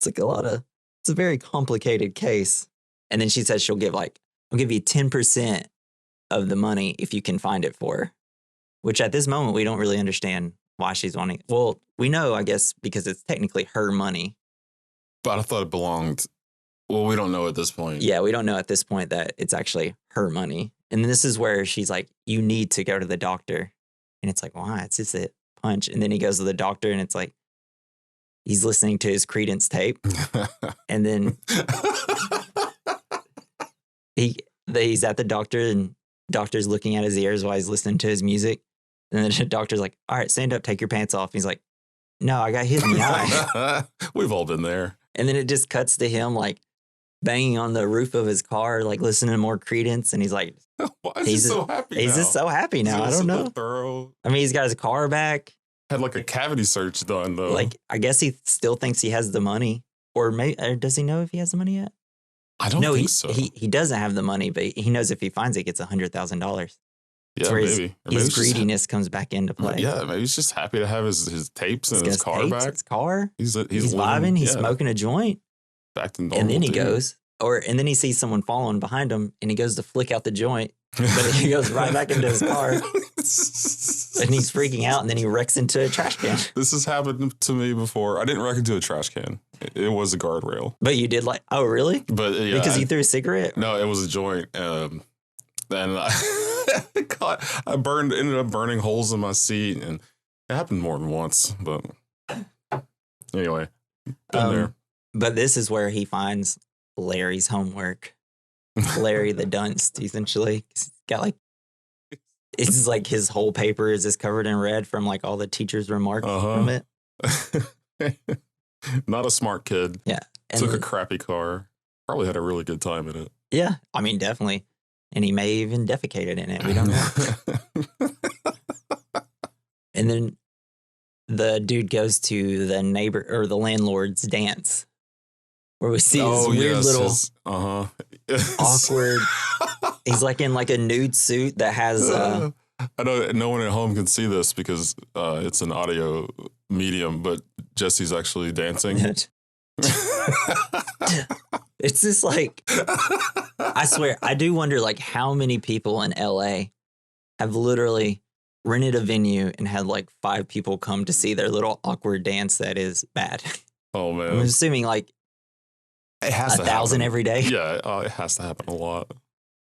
It's a very complicated case. And then she says she'll give I'll give you 10% of the money if you can find it for her. Which at this moment, we don't really understand why she's wanting. Well, we know, I guess, because it's technically her money. But I thought it belonged. Well, we don't know at this point. Yeah, we don't know at this point that it's actually her money. And this is where she's like, you need to go to the doctor. And it's like, why? It's just a punch. And then he goes to the doctor and it's like, he's listening to his Creedence tape. And then he's at the doctor and doctor's looking at his ears while he's listening to his music. And then the doctor's like, all right, stand up, take your pants off. And he's like, no, I got hit in the eye. We've all been there. And then it just cuts to him like banging on the roof of his car, like listening to more Creedence. And he's like, why is he so happy now? He's just so happy now. I don't know. I mean, he's got his car back. Had like a cavity search done though. Like, I guess he still thinks he has the money. Or does he know if he has the money yet? I don't think so. He doesn't have the money, but he knows if he finds it, gets $100,000. Yeah, maybe. His greediness comes back into play. Yeah, maybe he's just happy to have his tapes and his car back. His car. He's vibing. He's smoking a joint. Back to normal. And then he goes, and then he sees someone following behind him, and he goes to flick out the joint, but he goes right back into his car, and he's freaking out, and then he wrecks into a trash can. This has happened to me before. I didn't wreck into a trash can. It was a guardrail. But you did oh, really? But yeah, because you threw a cigarette? No, it was a joint. And I ended up burning holes in my seat, and it happened more than once. But anyway, been there. But this is where he finds Larry's homework. Larry the dunce, essentially. He's got it's like his whole paper is just covered in red from like all the teachers' remarks from it. Not a smart kid. Yeah. Took a crappy car. Probably had a really good time in it. Yeah. I mean, definitely. And he may even defecated in it. We don't know. And then the dude goes to the neighbor or the landlord's dance where we see this weird little awkward. He's like in like a nude suit that has. I know no one at home can see this because it's an audio medium, but Jesse's actually dancing. It's just like, I swear, I do wonder like how many people in LA have literally rented a venue and had like 5 people come to see their little awkward dance that is bad. Oh man. I'm assuming like it has 1,000 every day. Yeah, it has to happen a lot.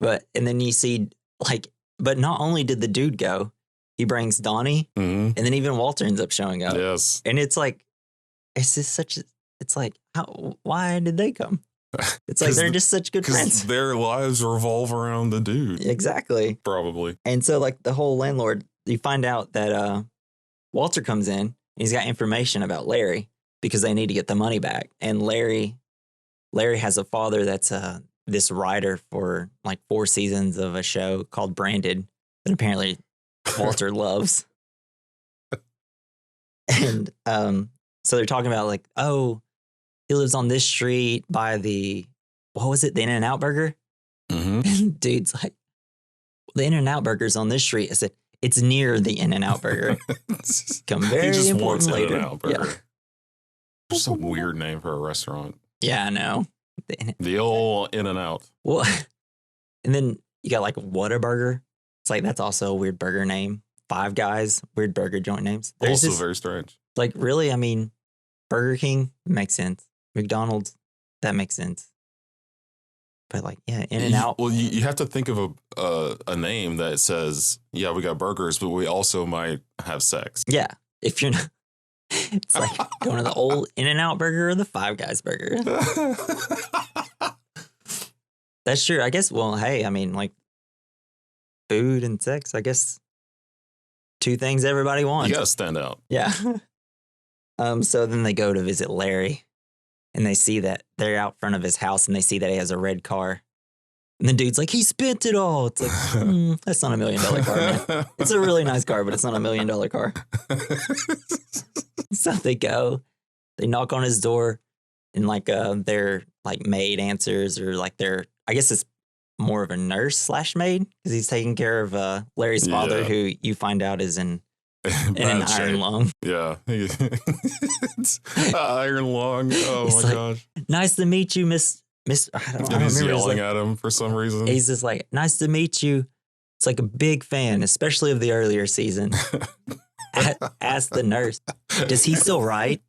And then you see but not only did the dude go, he brings Donnie and then even Walter ends up showing up. Yes. And it's like, it's just why did they come? It's like they're just such good friends. Their lives revolve around the dude. Exactly. Probably. And so like the whole landlord, you find out that Walter comes in and he's got information about Larry because they need to get the money back. And Larry has a father that's this writer for like 4 seasons of a show called Branded that apparently Walter loves. And so they're talking about like, oh, he lives on this street by the, what was it? The In-N-Out Burger? Mm-hmm. And dude's like, the In-N-Out Burger's on this street. I said, it's near the In-N-Out Burger. Come very he just important wants later. In-N-Out Burger. Yeah. Just a weird name for a restaurant. Yeah, I know. The old In-N-Out. Well, and then you got like Whataburger. It's like, that's also a weird burger name. Five Guys, weird burger joint names. Also very strange. Like, really, I mean, Burger King makes sense. McDonald's, that makes sense. But like, yeah, In-N-Out. Well, you have to think of a name that says, yeah, we got burgers, but we also might have sex. Yeah, if you're not, it's like going to the old In-N-Out Burger or the Five Guys Burger. That's true. I guess, well, hey, I mean, like, food and sex, I guess, 2 things everybody wants. You gotta stand out. Yeah. So then they go to visit Larry and they see that they're out front of his house and they see that he has a red car. And the dude's like, he spent it all. It's like, that's not $1 million car, man. It's a really nice car, but it's not $1 million car. So they go, they knock on his door and like their like maid answers, or like I guess it's more of a nurse / maid because he's taking care of Larry's father, who you find out is in an iron lung. Yeah. Iron lung. Oh He's my like, gosh. Nice to meet you, Miss. I don't remember. He's yelling at him for some reason. He's just like, nice to meet you. It's like a big fan, especially of the earlier season. Ask the nurse, does he still write?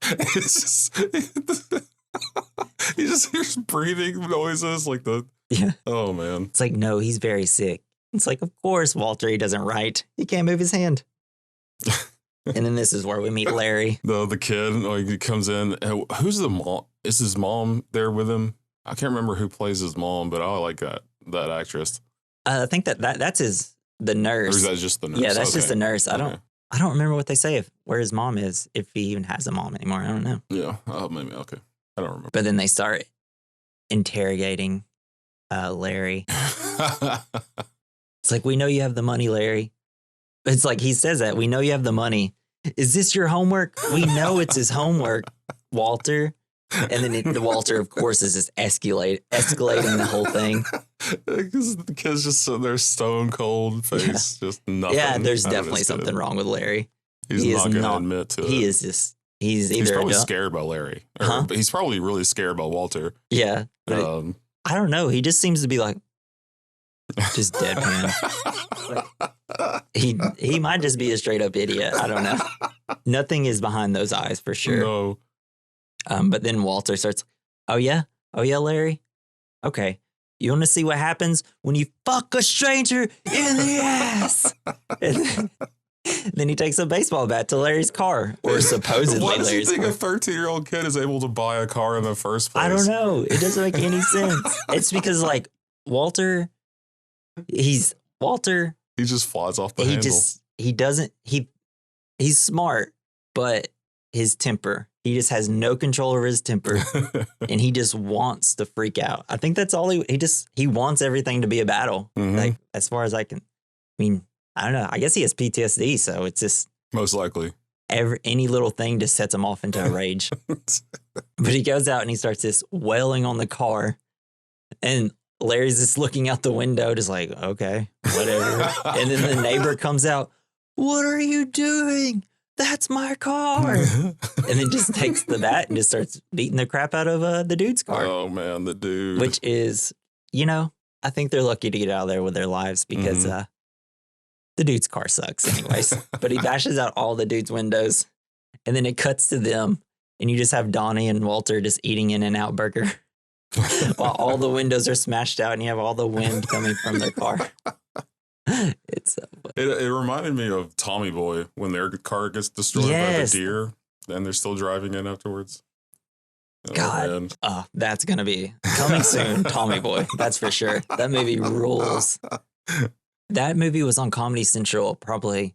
It's just, he just hears breathing noises like the. Yeah. Oh man. It's like, no, he's very sick. It's like, of course, Walter, he doesn't write. He can't move his hand. And then this is where we meet Larry. The kid, like, he comes in. Who's the mom? Is his mom there with him? I can't remember who plays his mom, but I like that actress. I think that's the nurse. Or is that just the nurse? Yeah, that's just the nurse. I don't remember what they say where his mom is, if he even has a mom anymore. I don't know. Yeah, maybe. Okay. I don't remember. But then they start interrogating Larry. It's like, we know you have the money, Larry. It's like, he says that, we know you have the money. Is this your homework? We know it's his homework, Walter. And then Walter, of course, is just escalating the whole thing. Because the kid's just sitting there, stone cold face, just nothing. Yeah, there's definitely something wrong with Larry. He's not going to admit to it. He is just, he's probably scared by Larry. But he's probably really scared by Walter. Yeah. But I don't know. He just seems to be like, just deadpan. He might just be a straight up idiot. I don't know. Nothing is behind those eyes for sure. No. But then Walter starts, oh yeah, Larry? Okay. You want to see what happens when you fuck a stranger in the ass? And then he takes a baseball bat to Larry's car, or supposedly Why does Larry's he think car. a 13-year-old kid is able to buy a car in the first place? I don't know. It doesn't make any sense. It's because like Walter, he just flies off the handle. He's smart, but his temper, he just has no control over his temper. And he just wants to freak out. I think that's all he wants everything to be a battle. Mm-hmm. Like, as far as I mean, I don't know. I guess he has PTSD, so it's just most likely any little thing just sets him off into a rage. But he goes out and he starts just wailing on the car, and Larry's just looking out the window, just like, okay, whatever. And then the neighbor comes out, what are you doing? That's my car. And then just takes the bat and just starts beating the crap out of the dude's car. Oh, man, the dude. Which is, I think they're lucky to get out of there with their lives because the dude's car sucks anyways. But he bashes out all the dude's windows. And then it cuts to them. And you just have Donnie and Walter just eating In-N-Out Burger. While all the windows are smashed out and you have all the wind coming from their car. It reminded me of Tommy Boy when their car gets destroyed by the deer and they're still driving in afterwards. God, man. that's going to be coming soon, Tommy Boy. That's for sure. That movie rules. That movie was on Comedy Central probably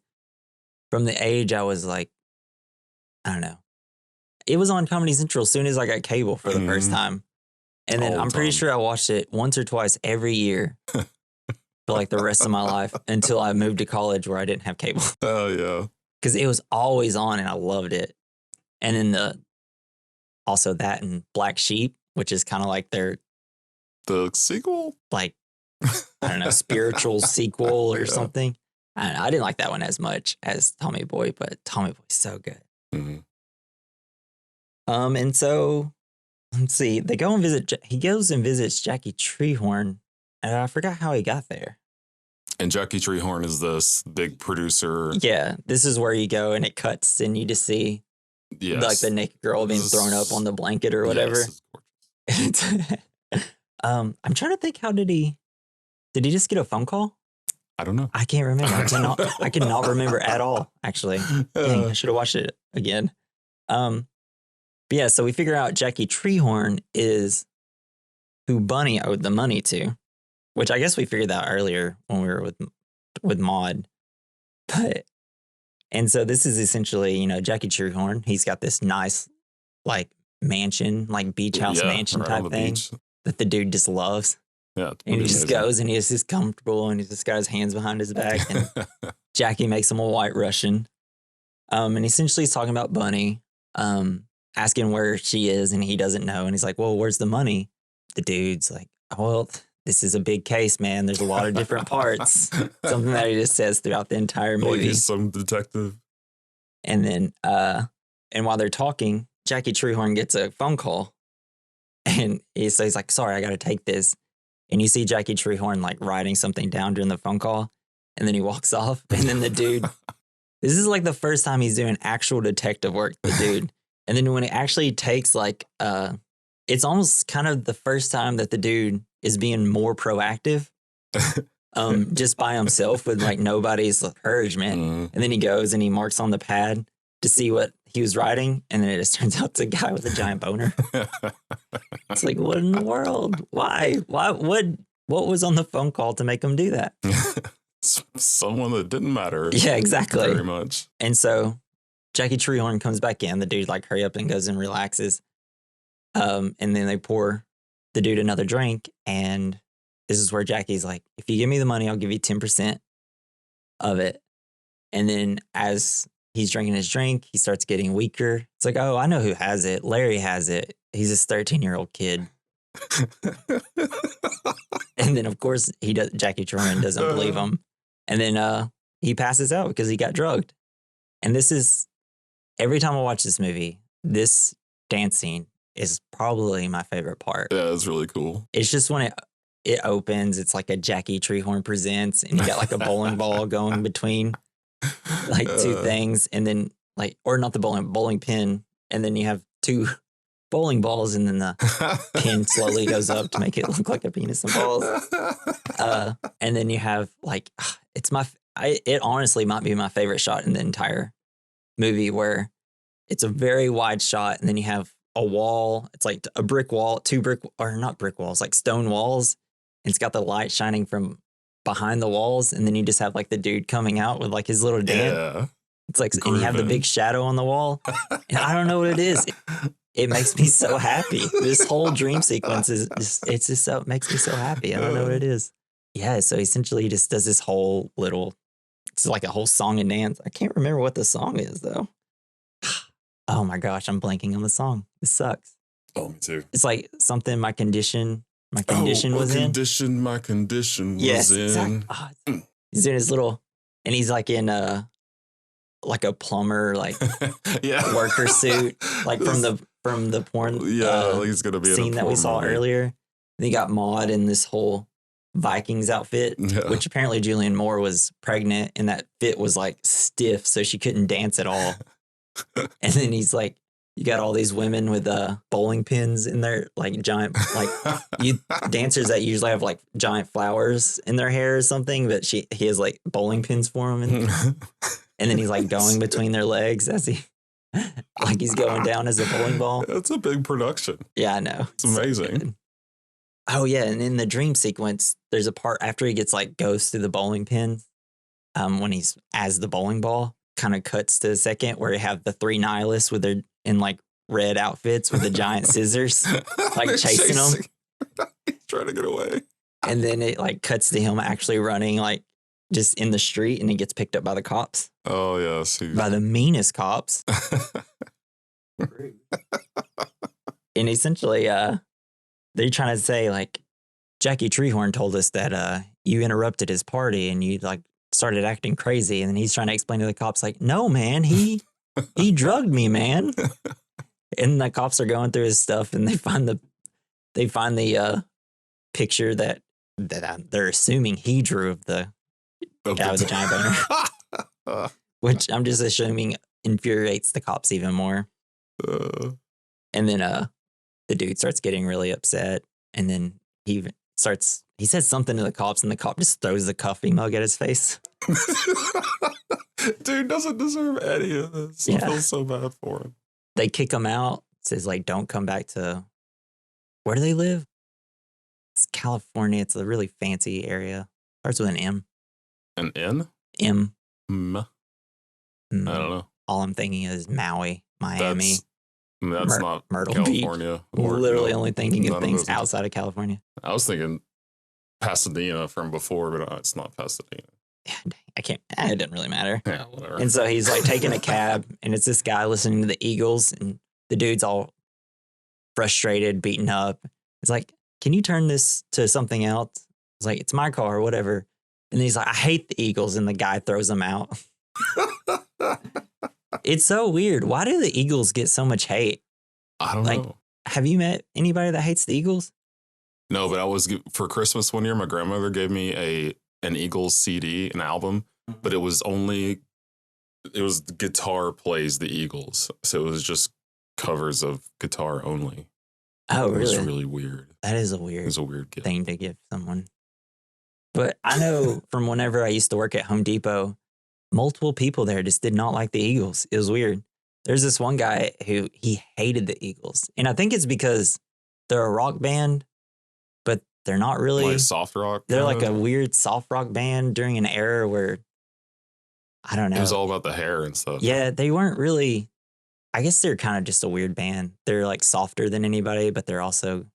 from the age I was like, I don't know. It was on Comedy Central as soon as I got cable for the first time. And then All the I'm pretty time. sure I watched it once or twice every year for like the rest of my life until I moved to college where I didn't have cable. Oh, yeah. Because it was always on and I loved it. And then also that and Black Sheep, which is kind of like their The sequel? like, I don't know, spiritual sequel or Yeah. something. I don't know. I didn't like that one as much as Tommy Boy, but Tommy Boy's so good. Mhm. And so let's see. They go and visit. He goes and visits Jackie Treehorn, and I forgot how he got there. And Jackie Treehorn is this big producer. Yeah, this is where you go, and it cuts, and you just see Yes. like the naked girl being thrown up on the blanket or whatever. Yes, it's gorgeous. I'm trying to think. How did he just get a phone call? I don't know. I can't remember. I cannot remember at all. Actually, dang, I should have watched it again. But yeah, so we figure out Jackie Treehorn is who Bunny owed the money to, which I guess we figured that earlier when we were with Maud. And so this is essentially, Jackie Treehorn. He's got this nice, like, mansion, like beach house mansion right on type the thing beach. that the dude just loves. Yeah. it's And he pretty just amazing. goes and he's just comfortable and he's just got his hands behind his back. And Jackie makes him a white Russian. And essentially he's talking about Bunny, asking where she is and he doesn't know. And he's like, well, where's the money? The dude's like, well, this is a big case, man. There's a lot of different parts. Something that he just says throughout the entire Like movie. he's some detective. And then, and while they're talking, Jackie Treehorn gets a phone call and he's like, sorry, I got to take this. And you see Jackie Treehorn like writing something down during the phone call. And then he walks off. And then the dude, this is like the first time he's doing actual detective work, the dude. And then when it actually takes like, it's almost kind of the first time that the dude is being more proactive, just by himself with like nobody's encouragement. Mhm. And then he goes and he marks on the pad to see what he was writing. And then it just turns out it's a guy with a giant boner. It's like, what in the world? Why? What was on the phone call to make him do that? Someone that didn't matter. Yeah, exactly. Very much. And so Jackie Treehorn comes back in. The dude like hurry up and goes and relaxes. And then they pour the dude another drink. And this is where Jackie's like, if you give me the money, I'll give you 10% of it. And then as he's drinking his drink, he starts getting weaker. It's like, oh, I know who has it. Larry has it. He's this 13-year-old kid. And then, of course, Jackie Treehorn doesn't believe him. And then he passes out because he got drugged. And this is, every time I watch this movie, this dance scene is probably my favorite part. Yeah, it's really cool. It's just when it opens, it's like a Jackie Treehorn presents, and you got like a bowling ball going between like two things, and then like, or not the bowling pin, and then you have two bowling balls, and then the pin slowly goes up to make it look like a penis and balls. And then you have like, it honestly might be my favorite shot in the entire movie, where it's a very wide shot, and then you have a wall. It's like a brick wall, not brick walls, like stone walls. And it's got the light shining from behind the walls. And then you just have like the dude coming out with like his little dance. Yeah. It's like, and you have the big shadow on the wall. And I don't know what it is. It makes me so happy. This whole dream sequence makes me so happy. I don't know what it is. Yeah. So essentially he just does this whole it's like a whole song and dance. I can't remember what the song is though. Oh my gosh, I'm blanking on the song. This sucks. Oh, me too. It's like something my condition was in. My condition was Yes, in. exactly. Oh, he's doing his little, and he's like in like a plumber, like Yeah. worker suit, like from the porn. Yeah, he's gonna be in a scene that we porn saw movie. earlier. And he got Maud in this whole Vikings outfit, Yeah. which apparently Julianne Moore was pregnant, and that fit was like stiff, so she couldn't dance at all. And then he's like, you got all these women with bowling pins in their like giant, like dancers that usually have like giant flowers in their hair or something, but he has like bowling pins for them. And then he's like going between their legs as he Like he's going down as a bowling ball. It's a big production. Yeah, I know. It's amazing. So oh yeah, and in the dream sequence, there's a part after he gets like goes through the bowling pin, when he's as the bowling ball, kind of cuts to a second where you have the three nihilists with their in like red outfits with the giant scissors, like chasing him. He's trying to get away. And then it like cuts to him actually running like just in the street, and he gets picked up by the cops. Oh yes, By the meanest cops. And essentially, they're trying to say like Jackie Treehorn told us that you interrupted his party and you like started acting crazy, and then he's trying to explain to the cops like, no man, he drugged me, man. And the cops are going through his stuff, and they find the picture that they're assuming he drew of the guy with the giant boner, which I'm just assuming infuriates the cops even more. And then the dude starts getting really upset, and then he says something to the cops, and the cop just throws the coffee mug at his face. Dude doesn't deserve any of this. Yeah. I feel so bad for him. They kick him out. Says like, don't come back to, where do they live? It's California. It's a really fancy area. Starts with an M. An N? M. I don't know. All I'm thinking is Maui, Miami. That's not Myrtle California. Beach. Literally only thinking of things outside of California. I was thinking Pasadena from before, but it's not Pasadena. Yeah, I can't. It didn't really matter. Yeah, whatever. And so he's like taking a cab, and it's this guy listening to the Eagles, and the dude's all frustrated, beaten up. It's like, can you turn this to something else? It's like, it's my car or whatever. And he's like, I hate the Eagles, and the guy throws him out. It's so weird. Why do the Eagles get so much hate? I don't know. Have you met anybody that hates the Eagles? No, but for Christmas one year, my grandmother gave me an Eagles CD, an album, but it was guitar plays the Eagles. So it was just covers of guitar only. Oh, really? It was really weird. That is a weird gift. Thing to give someone. But I know from whenever I used to work at Home Depot, multiple people there just did not like the Eagles. It was weird. There's this one guy who he hated the Eagles. And I think it's because they're a rock band, but they're not really. Like soft rock? They're like a weird soft rock band during an era where, I don't know. It was all about the hair and stuff. Yeah, they weren't really. I guess they're kind of just a weird band. They're like softer than anybody, but they're also.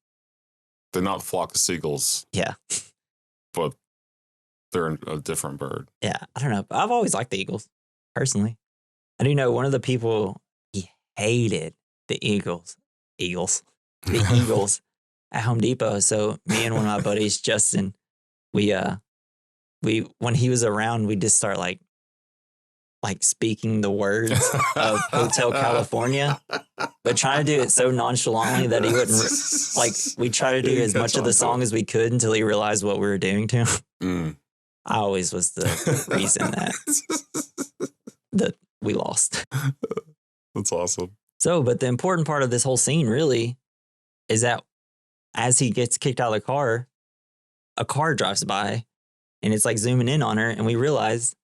They're not Flock of Seagulls. Yeah. But they're a different bird. Yeah, I don't know. I've always liked the Eagles, personally. I do know one of the people, he hated the Eagles. The Eagles at Home Depot. So me and one of my buddies, Justin, we when he was around, we just start like speaking the words of Hotel California, but trying to do it so nonchalantly that he wouldn't we try to do as much of the song as we could until he realized what we were doing to him. Mm. I always was the reason that we lost. That's awesome. So, but the important part of this whole scene really is that as he gets kicked out of the car, a car drives by and it's like zooming in on her, and we realize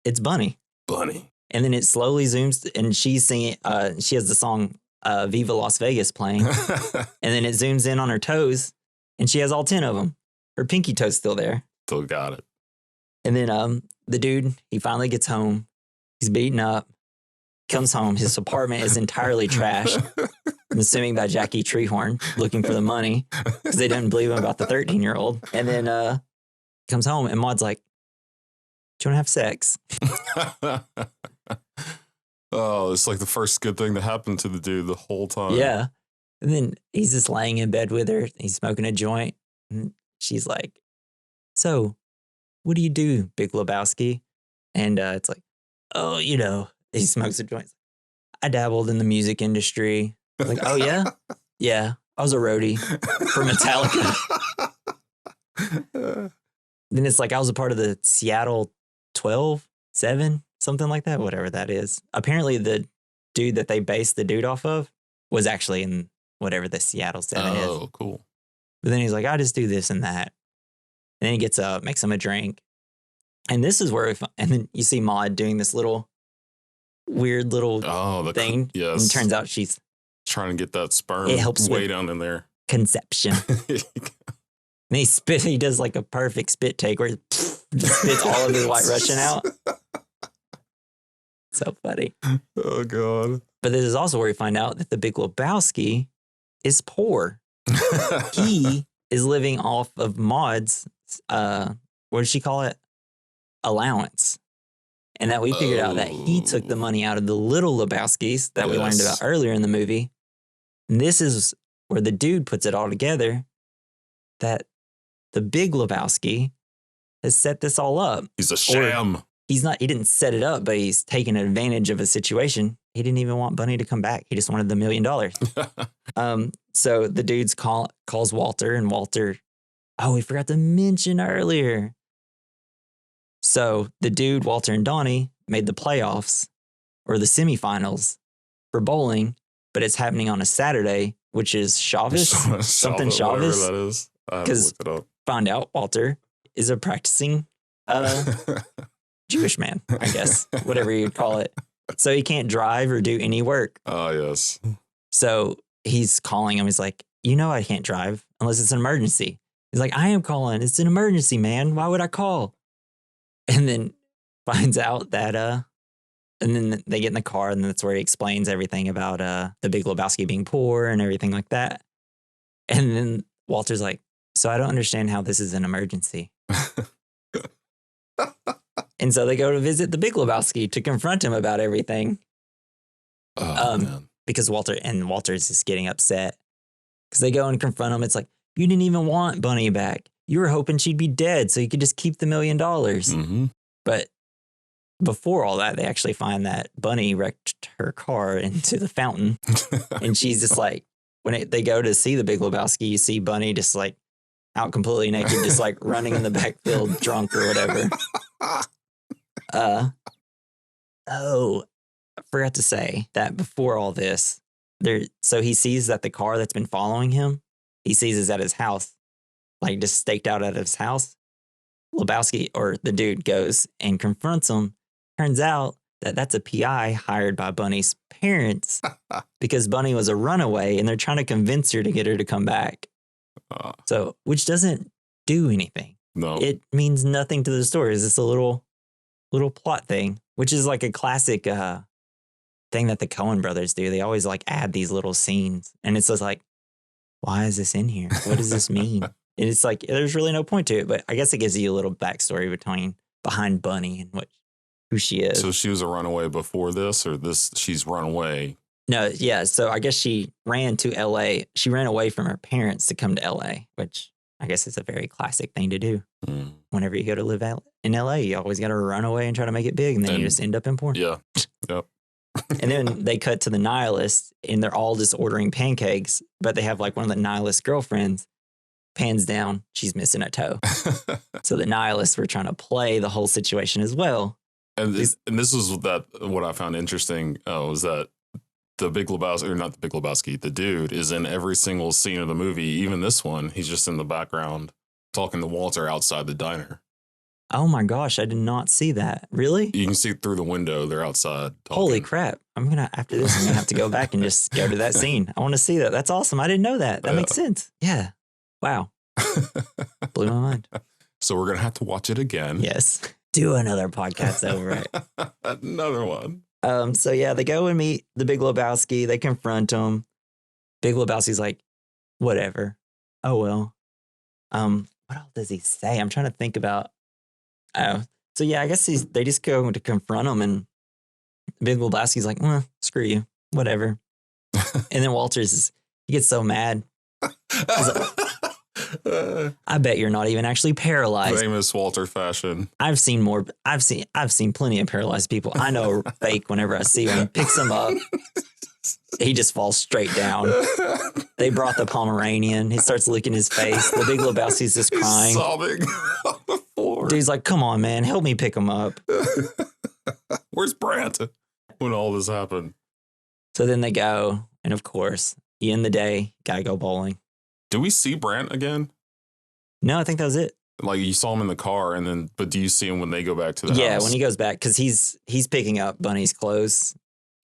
it's Bunny. And then it slowly zooms, and she's singing, she has the song Viva Las Vegas playing. And then it zooms in on her toes, and she has all 10 of them. Her pinky toe's still there. Still got it. And then the dude, he finally gets home. He's beaten up, comes home. His apartment is entirely trashed. I'm assuming by Jackie Treehorn looking for the money because they didn't believe him about the 13-year-old. And then comes home, and Maud's like, do you want to have sex? Oh, it's like the first good thing that happened to the dude the whole time. Yeah. And then he's just laying in bed with her. He's smoking a joint. And she's like, so what do you do, Big Lebowski? And it's like, oh, he smokes a joint. I dabbled in the music industry. Like, oh, yeah? Yeah. I was a roadie for Metallica. Then it's like I was a part of the Seattle 12, 7, something like that, whatever that is. Apparently, the dude that they based the dude off of was actually in whatever the Seattle 7 is. Oh, cool. But then he's like, I just do this and that. And then he gets up, makes him a drink. And this is where, and then you see Maud doing this little weird little the thing. yes. And it turns out she's trying to get that sperm It helps way with down in there. conception. And he does like a perfect spit take where he spits all of his White Russian out. So funny. Oh, God. But this is also where we find out that the Big Lebowski is poor. He is living off of Maud's, what did she call it? Allowance. And that we figured out that he took the money out of the little Lebowskis that we learned about earlier in the movie. And this is where the dude puts it all together that the Big Lebowski has set this all up. He's a sham. He didn't set it up, but he's taken advantage of a situation. He didn't even want Bunny to come back. He just wanted the $1 million. So the dude's calls Walter, and Walter, we forgot to mention earlier. So the dude, Walter and Donnie, made the playoffs or the semifinals for bowling, but it's happening on a Saturday, which is Shabbos, something Shabbos. Whatever that is. Because find out Walter is a practicing Jewish man, I guess, whatever you'd call it. So he can't drive or do any work. Oh, yes. So he's calling him. He's like, I can't drive unless it's an emergency. He's like, I am calling. It's an emergency, man. Why would I call? And then finds out that, and then they get in the car, and that's where he explains everything about the Big Lebowski being poor and everything like that. And then Walter's like, so I don't understand how this is an emergency. And so they go to visit the Big Lebowski to confront him about everything. Man. Because Walter's just getting upset. Because they go and confront him. It's like, you didn't even want Bunny back. You were hoping she'd be dead so you could just keep the $1 million. Mm-hmm. But before all that, they actually find that Bunny wrecked her car into the fountain. And she's just like, they go to see the Big Lebowski, you see Bunny just like out completely naked, just like running in the backfield drunk or whatever. I forgot to say that before all this, so he sees that the car that's been following him, he sees is at his house, like just staked out at his house. Lebowski, or the dude, goes and confronts him. Turns out that that's a PI hired by Bunny's parents because Bunny was a runaway and they're trying to convince her to get her to come back. So, which doesn't do anything. No. It means nothing to the story. It's just a little plot thing, which is like a classic thing that the Coen Brothers do. They always like add these little scenes, and it's just like, why is this in here? What does this mean? And it's like, there's really no point to it, but I guess it gives you a little backstory behind Bunny and who she is. So she was a runaway before this, or she's run away? No, yeah. So I guess she ran to LA. She ran away from her parents to come to LA, which I guess is a very classic thing to do. Mm. Whenever you go to live in LA, you always got to run away and try to make it big, and then you just end up in porn. Yeah. Yep. And then they cut to the nihilist, and they're all just ordering pancakes, but they have like one of the nihilist girlfriends pans down, she's missing a toe. So the nihilists were trying to play the whole situation as well. And this is what I found interesting was that the Big Lebowski, or not the Big Lebowski, the dude is in every single scene of the movie, even this one. He's just in the background talking to Walter outside the diner. Oh my gosh, I did not see that. Really? You can see through the window. They're outside talking. Holy crap. After this, I'm going to have to go back and just go to that scene. I want to see that. That's awesome. I didn't know that. That makes sense. Yeah. Wow. Blew my mind. So we're going to have to watch it again. Yes. Do another podcast over it. Another one. So yeah, they go and meet the Big Lebowski. They confront him. Big Lebowski's like, whatever. Oh, well. What else does he say? I'm trying to think about. So yeah, I guess they just go to confront him, and Big Lebowski's like, well, screw you, whatever. And then he gets so mad. I bet you're not even actually paralyzed. Famous Walter fashion. I've seen plenty of paralyzed people. I know fake whenever I see one. Picks him up. He just falls straight down. They brought the Pomeranian. He starts licking his face. The Big Lebowski's just crying. He's sobbing on the floor. Dude's like, come on, man. Help me pick him up. Where's Brant when all this happened? So then they go. And of course, you end the day, gotta go bowling. Do we see Brant again? No, I think that was it. Like you saw him in the car, and then but do you see him when they go back to the house? Yeah, when he goes back, because he's picking up Bunny's clothes,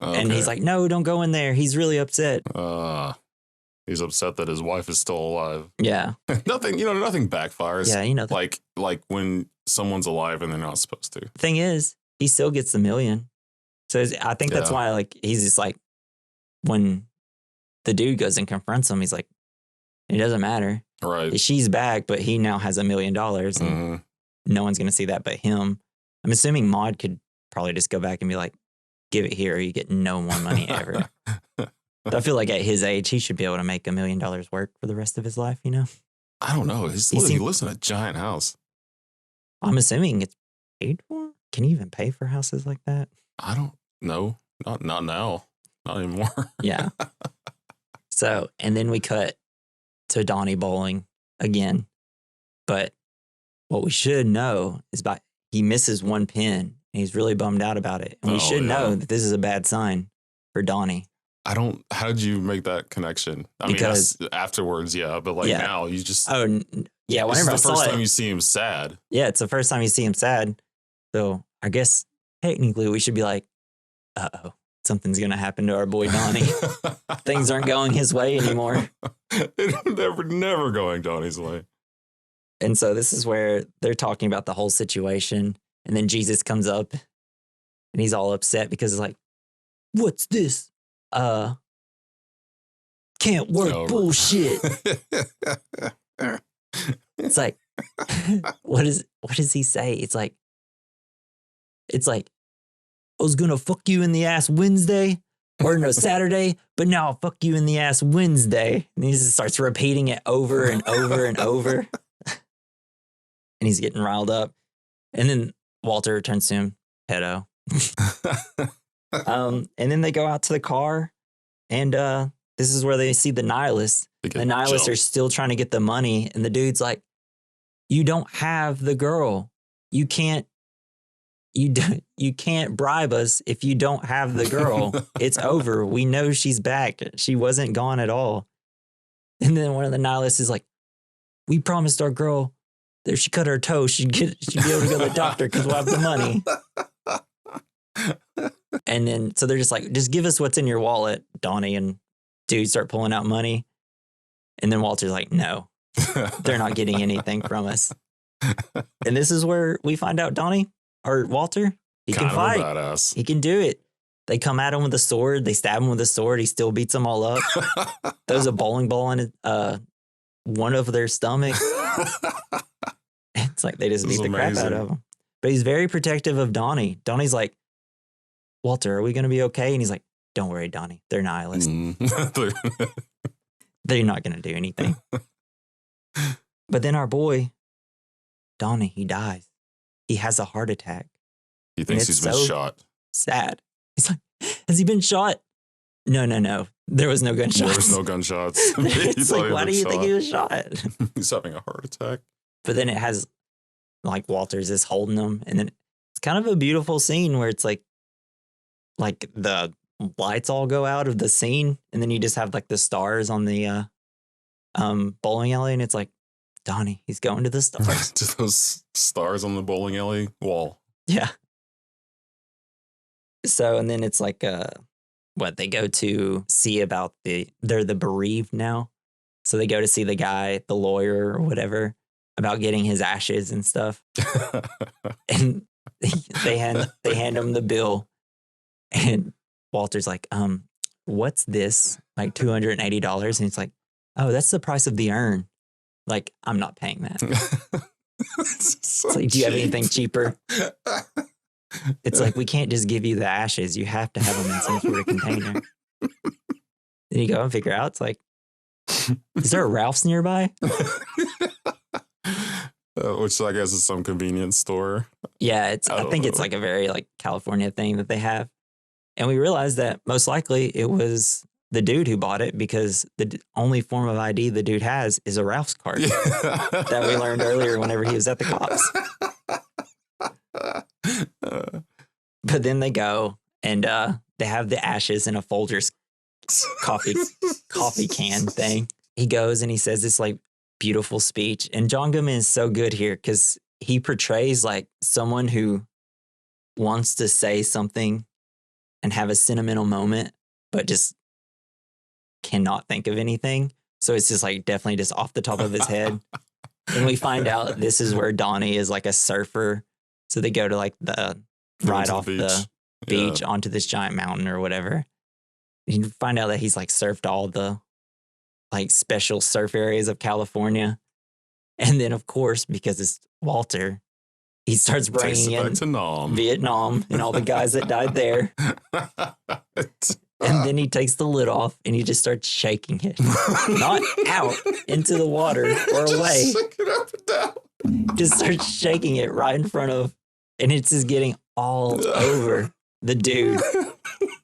and he's like, "No, don't go in there." He's really upset. He's upset that his wife is still alive. Yeah, nothing backfires. Yeah, like when someone's alive and they're not supposed to. The thing is, he still gets the $1 million. So I think that's why, like, he's just like, when the dude goes and confronts him, he's like, it doesn't matter. Right. She's back, but he now has $1 million, and no one's going to see that but him. I'm assuming Maud could probably just go back and be like, give it here, or you get no more money ever. I feel like at his age, he should be able to make $1 million work for the rest of his life, you know? I don't know. He lives in a giant house. I'm assuming it's paid for? Can you even pay for houses like that? I don't know. Not now. Not anymore. Yeah. So, and then we cut to Donnie bowling again. But what we should know is he misses one pin, and he's really bummed out about it. And we should know that this is a bad sign for Donnie. How did you make that connection? Because afterwards, but like now you just. Oh, yeah. Whenever this is the first time you see him sad. Yeah, it's the first time you see him sad. So I guess technically we should be like, uh-oh, something's going to happen to our boy Donnie. Things aren't going his way anymore. They're never going Donnie's way. And so this is where they're talking about the whole situation. And then Jesus comes up and he's all upset because it's like, what's this? Can't work bullshit. It's like, what does he say? It's like, I was gonna fuck you in the ass Wednesday or no Saturday, but now I'll fuck you in the ass Wednesday. And he just starts repeating it over and over and over. And he's getting riled up. And then Walter turns to him, pedo. And then they go out to the car, and this is where they see the nihilists. The nihilists are still trying to get the money, and the dude's like, you don't have the girl. You can't bribe us if you don't have the girl. It's over. We know she's back. She wasn't gone at all. And then one of the nihilists is like, we promised our girl that if she cut her toe, she'd be able to go to the doctor because we'll have the money. And then, so they're just like, just give us what's in your wallet. Donnie and dude start pulling out money. And then Walter's like, no, they're not getting anything from us. And this is where we find out Walter, he can fight. Badass. He can do it. They come at him with a sword. They stab him with a sword. He still beats them all up. Throws a bowling ball in one of their stomachs. It's like they just beat the crap out of him. But he's very protective of Donnie. Donnie's like, Walter, are we going to be okay? And he's like, don't worry, Donnie. They're nihilists. They're not going to do anything. But then our boy, Donnie, he dies. He has a heart attack. He thinks he's been shot. Sad. He's like, has he been shot? No. There was no gunshots. There was no gunshots. It's like, why do you think he was shot? He's having a heart attack. But then it has, like, Walter's is holding him. And then it's kind of a beautiful scene where it's like the lights all go out of the scene. And then you just have, like, the stars on the bowling alley. And it's like, Donnie, he's going to the stars. To those stars on the bowling alley wall. Yeah. So, and then it's like, they go to see about they're the bereaved now. So they go to see the guy, the lawyer or whatever, about getting his ashes and stuff. And they hand him the bill. And Walter's like, what's this? Like $280. And he's like, oh, that's the price of the urn. Like, I'm not paying that. It's like, do you have anything cheaper? It's like, we can't just give you the ashes. You have to have them in some sort of container. Then you go and figure out, it's like, is there a Ralph's nearby? Which I guess is some convenience store. Yeah, I think it's like a very like California thing that they have. And we realized that most likely it was the dude who bought it, because the only form of ID the dude has is a Ralph's card that we learned earlier whenever he was at the cops. But then they go and they have the ashes in a Folgers coffee can thing. He goes and he says this like beautiful speech. And John Goodman is so good here because he portrays like someone who wants to say something and have a sentimental moment, but just cannot think of anything. So it's just like definitely just off the top of his head. And we find out this is where Donnie is like a surfer. So they go to like the ride off the beach onto this giant mountain or whatever. You find out that he's like surfed all the like special surf areas of California. And then of course, because it's Walter, he starts bringing in Vietnam and all the guys that died there. And then he takes the lid off and he just starts shaking it. Not out into the water or away. Shake it up and down. Just starts shaking it right in front of, and it's just getting all over the dude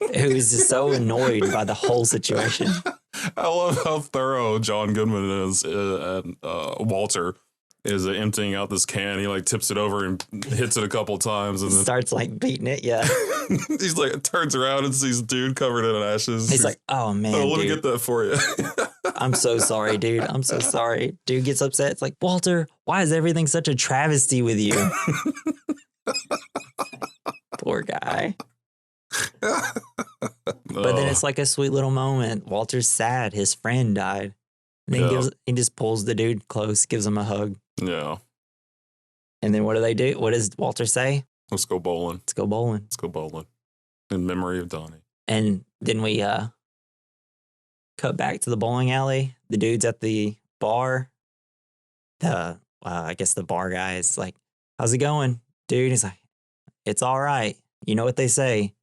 who is just so annoyed by the whole situation. I love how thorough John Goodman is. Walter is emptying out this can. He like tips it over and hits it a couple times and then starts like beating it. Yeah. He's like, turns around and sees dude covered in ashes. He's like, oh man, let me get that for you. I'm so sorry, dude. I'm so sorry. Dude gets upset. It's like, Walter, why is everything such a travesty with you? Poor guy. But then it's like a sweet little moment. Walter's sad. His friend died. And then he just pulls the dude close, gives him a hug. Yeah. And then what do they do? What does Walter say? Let's go bowling. Let's go bowling. Let's go bowling. In memory of Donnie. And then we cut back to the bowling alley. The dude's at the bar. I guess the bar guy is like, how's it going, dude? He's like, it's all right. You know what they say.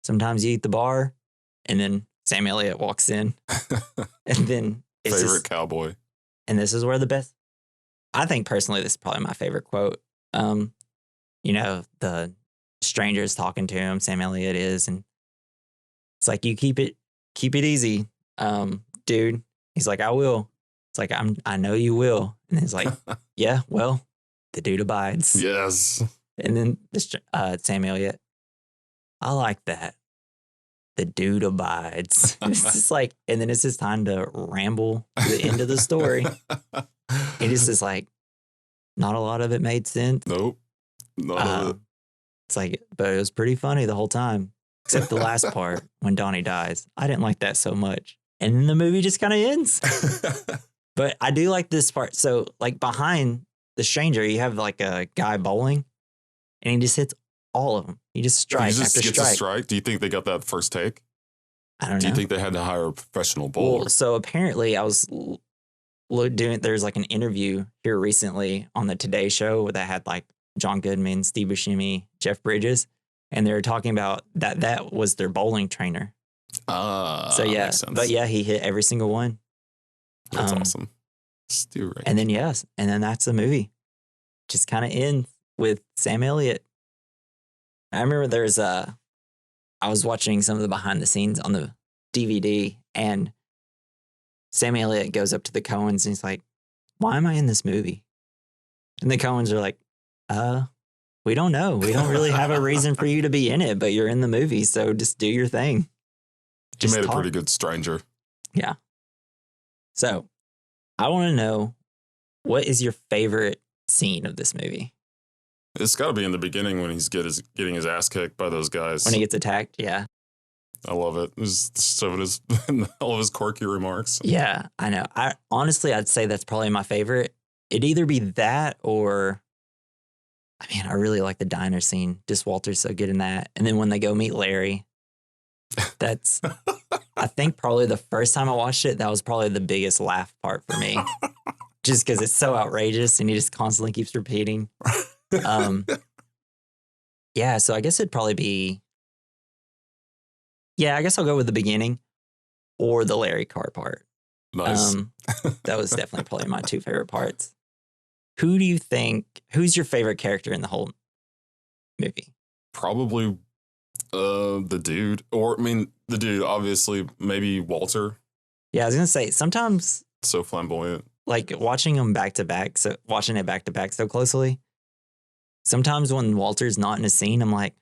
Sometimes you eat the bar. And then Sam Elliott walks in. And then it's favorite cowboy. And this is where the best, I think personally, this is probably my favorite quote. You know, the stranger's talking to him, Sam Elliott is, and it's like, you keep it easy, dude. He's like, I will. It's like, I know you will. And he's like, yeah, well, the dude abides. Yes. And then Sam Elliott, I like that. The dude abides. It's just like, and then it's his time to ramble to the end of the story. It is just like, not a lot of it made sense. Nope. None of it. It's like, but it was pretty funny the whole time, except the last part when Donnie dies. I didn't like that so much. And then the movie just kind of ends. But I do like this part. So like behind the stranger, you have like a guy bowling and he just hits all of them. He just strikes after gets strike. A strike. Do you think they got that first take? I don't know. Do you think they had to hire a professional bowler? Well, so apparently I was there's like an interview here recently on the Today Show that had like John Goodman, Steve Buscemi, Jeff Bridges, and they were talking about that was their bowling trainer. So yeah, but yeah, he hit every single one. That's awesome. Stu Ray. And then and then that's the movie. Just kind of ends with Sam Elliott. I remember I was watching some of the behind the scenes on the DVD, and Sam Elliott goes up to the Coens and he's like, why am I in this movie? And the Coens are like, we don't know. We don't really have a reason for you to be in it, but you're in the movie, so just do your thing. You made a pretty good stranger. Yeah. So I want to know, what is your favorite scene of this movie? It's got to be in the beginning when he's getting his ass kicked by those guys. When he gets attacked, yeah. I love it. Just some of his all of his quirky remarks. Yeah, I know. I'd say that's probably my favorite. It'd either be that or, I mean, I really like the diner scene. Just Walter's so good in that. And then when they go meet Larry, that's, I think probably the first time I watched it, that was probably the biggest laugh part for me. Just because it's so outrageous and he just constantly keeps repeating. Yeah, so I guess it'd probably be, I guess I'll go with the beginning or the Larry Carr part. Nice. That was definitely probably my two favorite parts. Who do you think, who's your favorite character in the whole movie? Probably the dude. Or, I mean, the dude, obviously, maybe Walter. Yeah, I was going to say, sometimes. So flamboyant. Like watching them back to back, so closely. Sometimes when Walter's not in a scene, I'm like,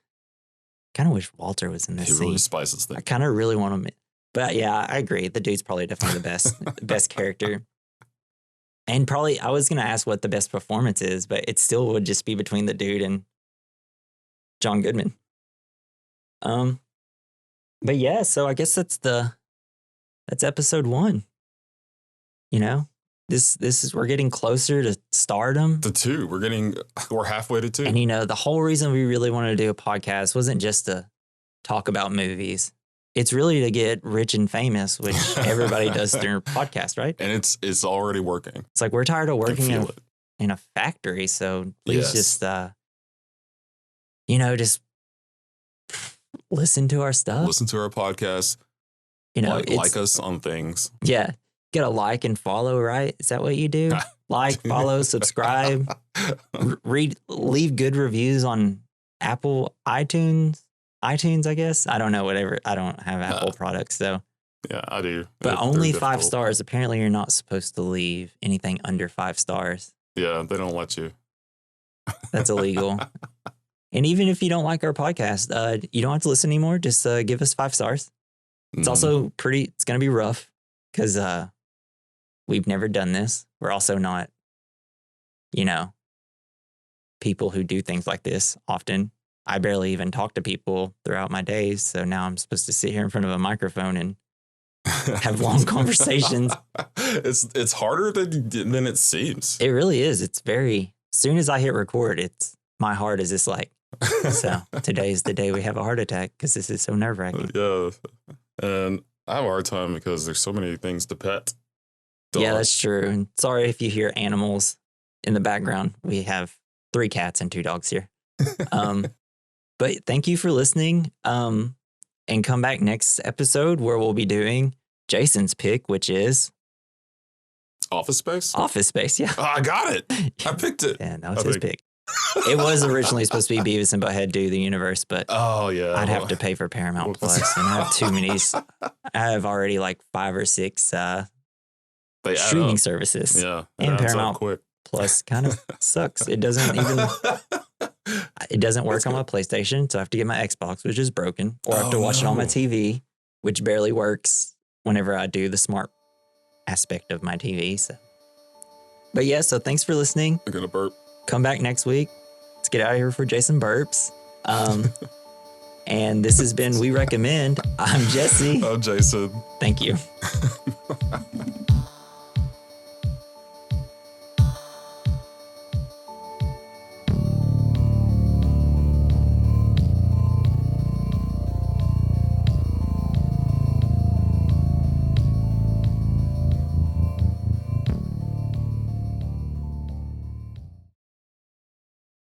kind of wish Walter was in this scene. He really spices things. I kind of really want him. But yeah, I agree. The dude's probably definitely the best character. And probably, I was going to ask what the best performance is, but it still would just be between the dude and John Goodman. But yeah, so I guess that's episode 1. You know, this is, we're getting closer to stardom. The 2, we're halfway to 2. And you know, the whole reason we really wanted to do a podcast wasn't just to talk about movies. It's really to get rich and famous, which everybody does through a podcast, right? And it's already working. It's like we're tired of working in a factory, so please just just listen to our stuff. Listen to our podcast. You know, like us on things. Yeah. Get a like and follow, right? Is that what you do? Like, follow, subscribe, leave good reviews on Apple iTunes, I guess. I don't know, whatever. I don't have Apple products, though. Yeah, I do. But only 5 stars. Apparently, you're not supposed to leave anything under 5 stars. Yeah, they don't let you. That's illegal. And even if you don't like our podcast, you don't have to listen anymore. Just give us 5 stars. It's also it's going to be rough because we've never done this. We're also not, people who do things like this often. I barely even talk to people throughout my days. So now I'm supposed to sit here in front of a microphone and have long conversations. It's harder than it seems. It really is. It's as soon as I hit record, my heart is just like, so today's the day we have a heart attack because this is so nerve wracking. Yeah. And I have a hard time because there's so many things to pet. Yeah, that's true. And sorry if you hear animals in the background. We have 3 cats and 2 dogs here. But thank you for listening. And come back next episode where we'll be doing Jason's pick, which is Office Space? Office Space, yeah. Oh, I got it. I picked it. Yeah, that was his pick. It was originally supposed to be Beavis and Butthead Do the Universe, but I'd have to pay for Paramount Plus, and I have too many. I have already like 5 or 6 streaming services. Yeah, and Paramount Plus kind of sucks. It doesn't work on my PlayStation, so I have to get my Xbox, which is broken, or I have to watch it on my TV, which barely works whenever I do the smart aspect of my TV. So, but yeah, so thanks for listening. I'm gonna burp. Come back next week. Let's get out of here for Jason Burps. And this has been We Recommend. I'm Jesse. I'm Jason. Thank you.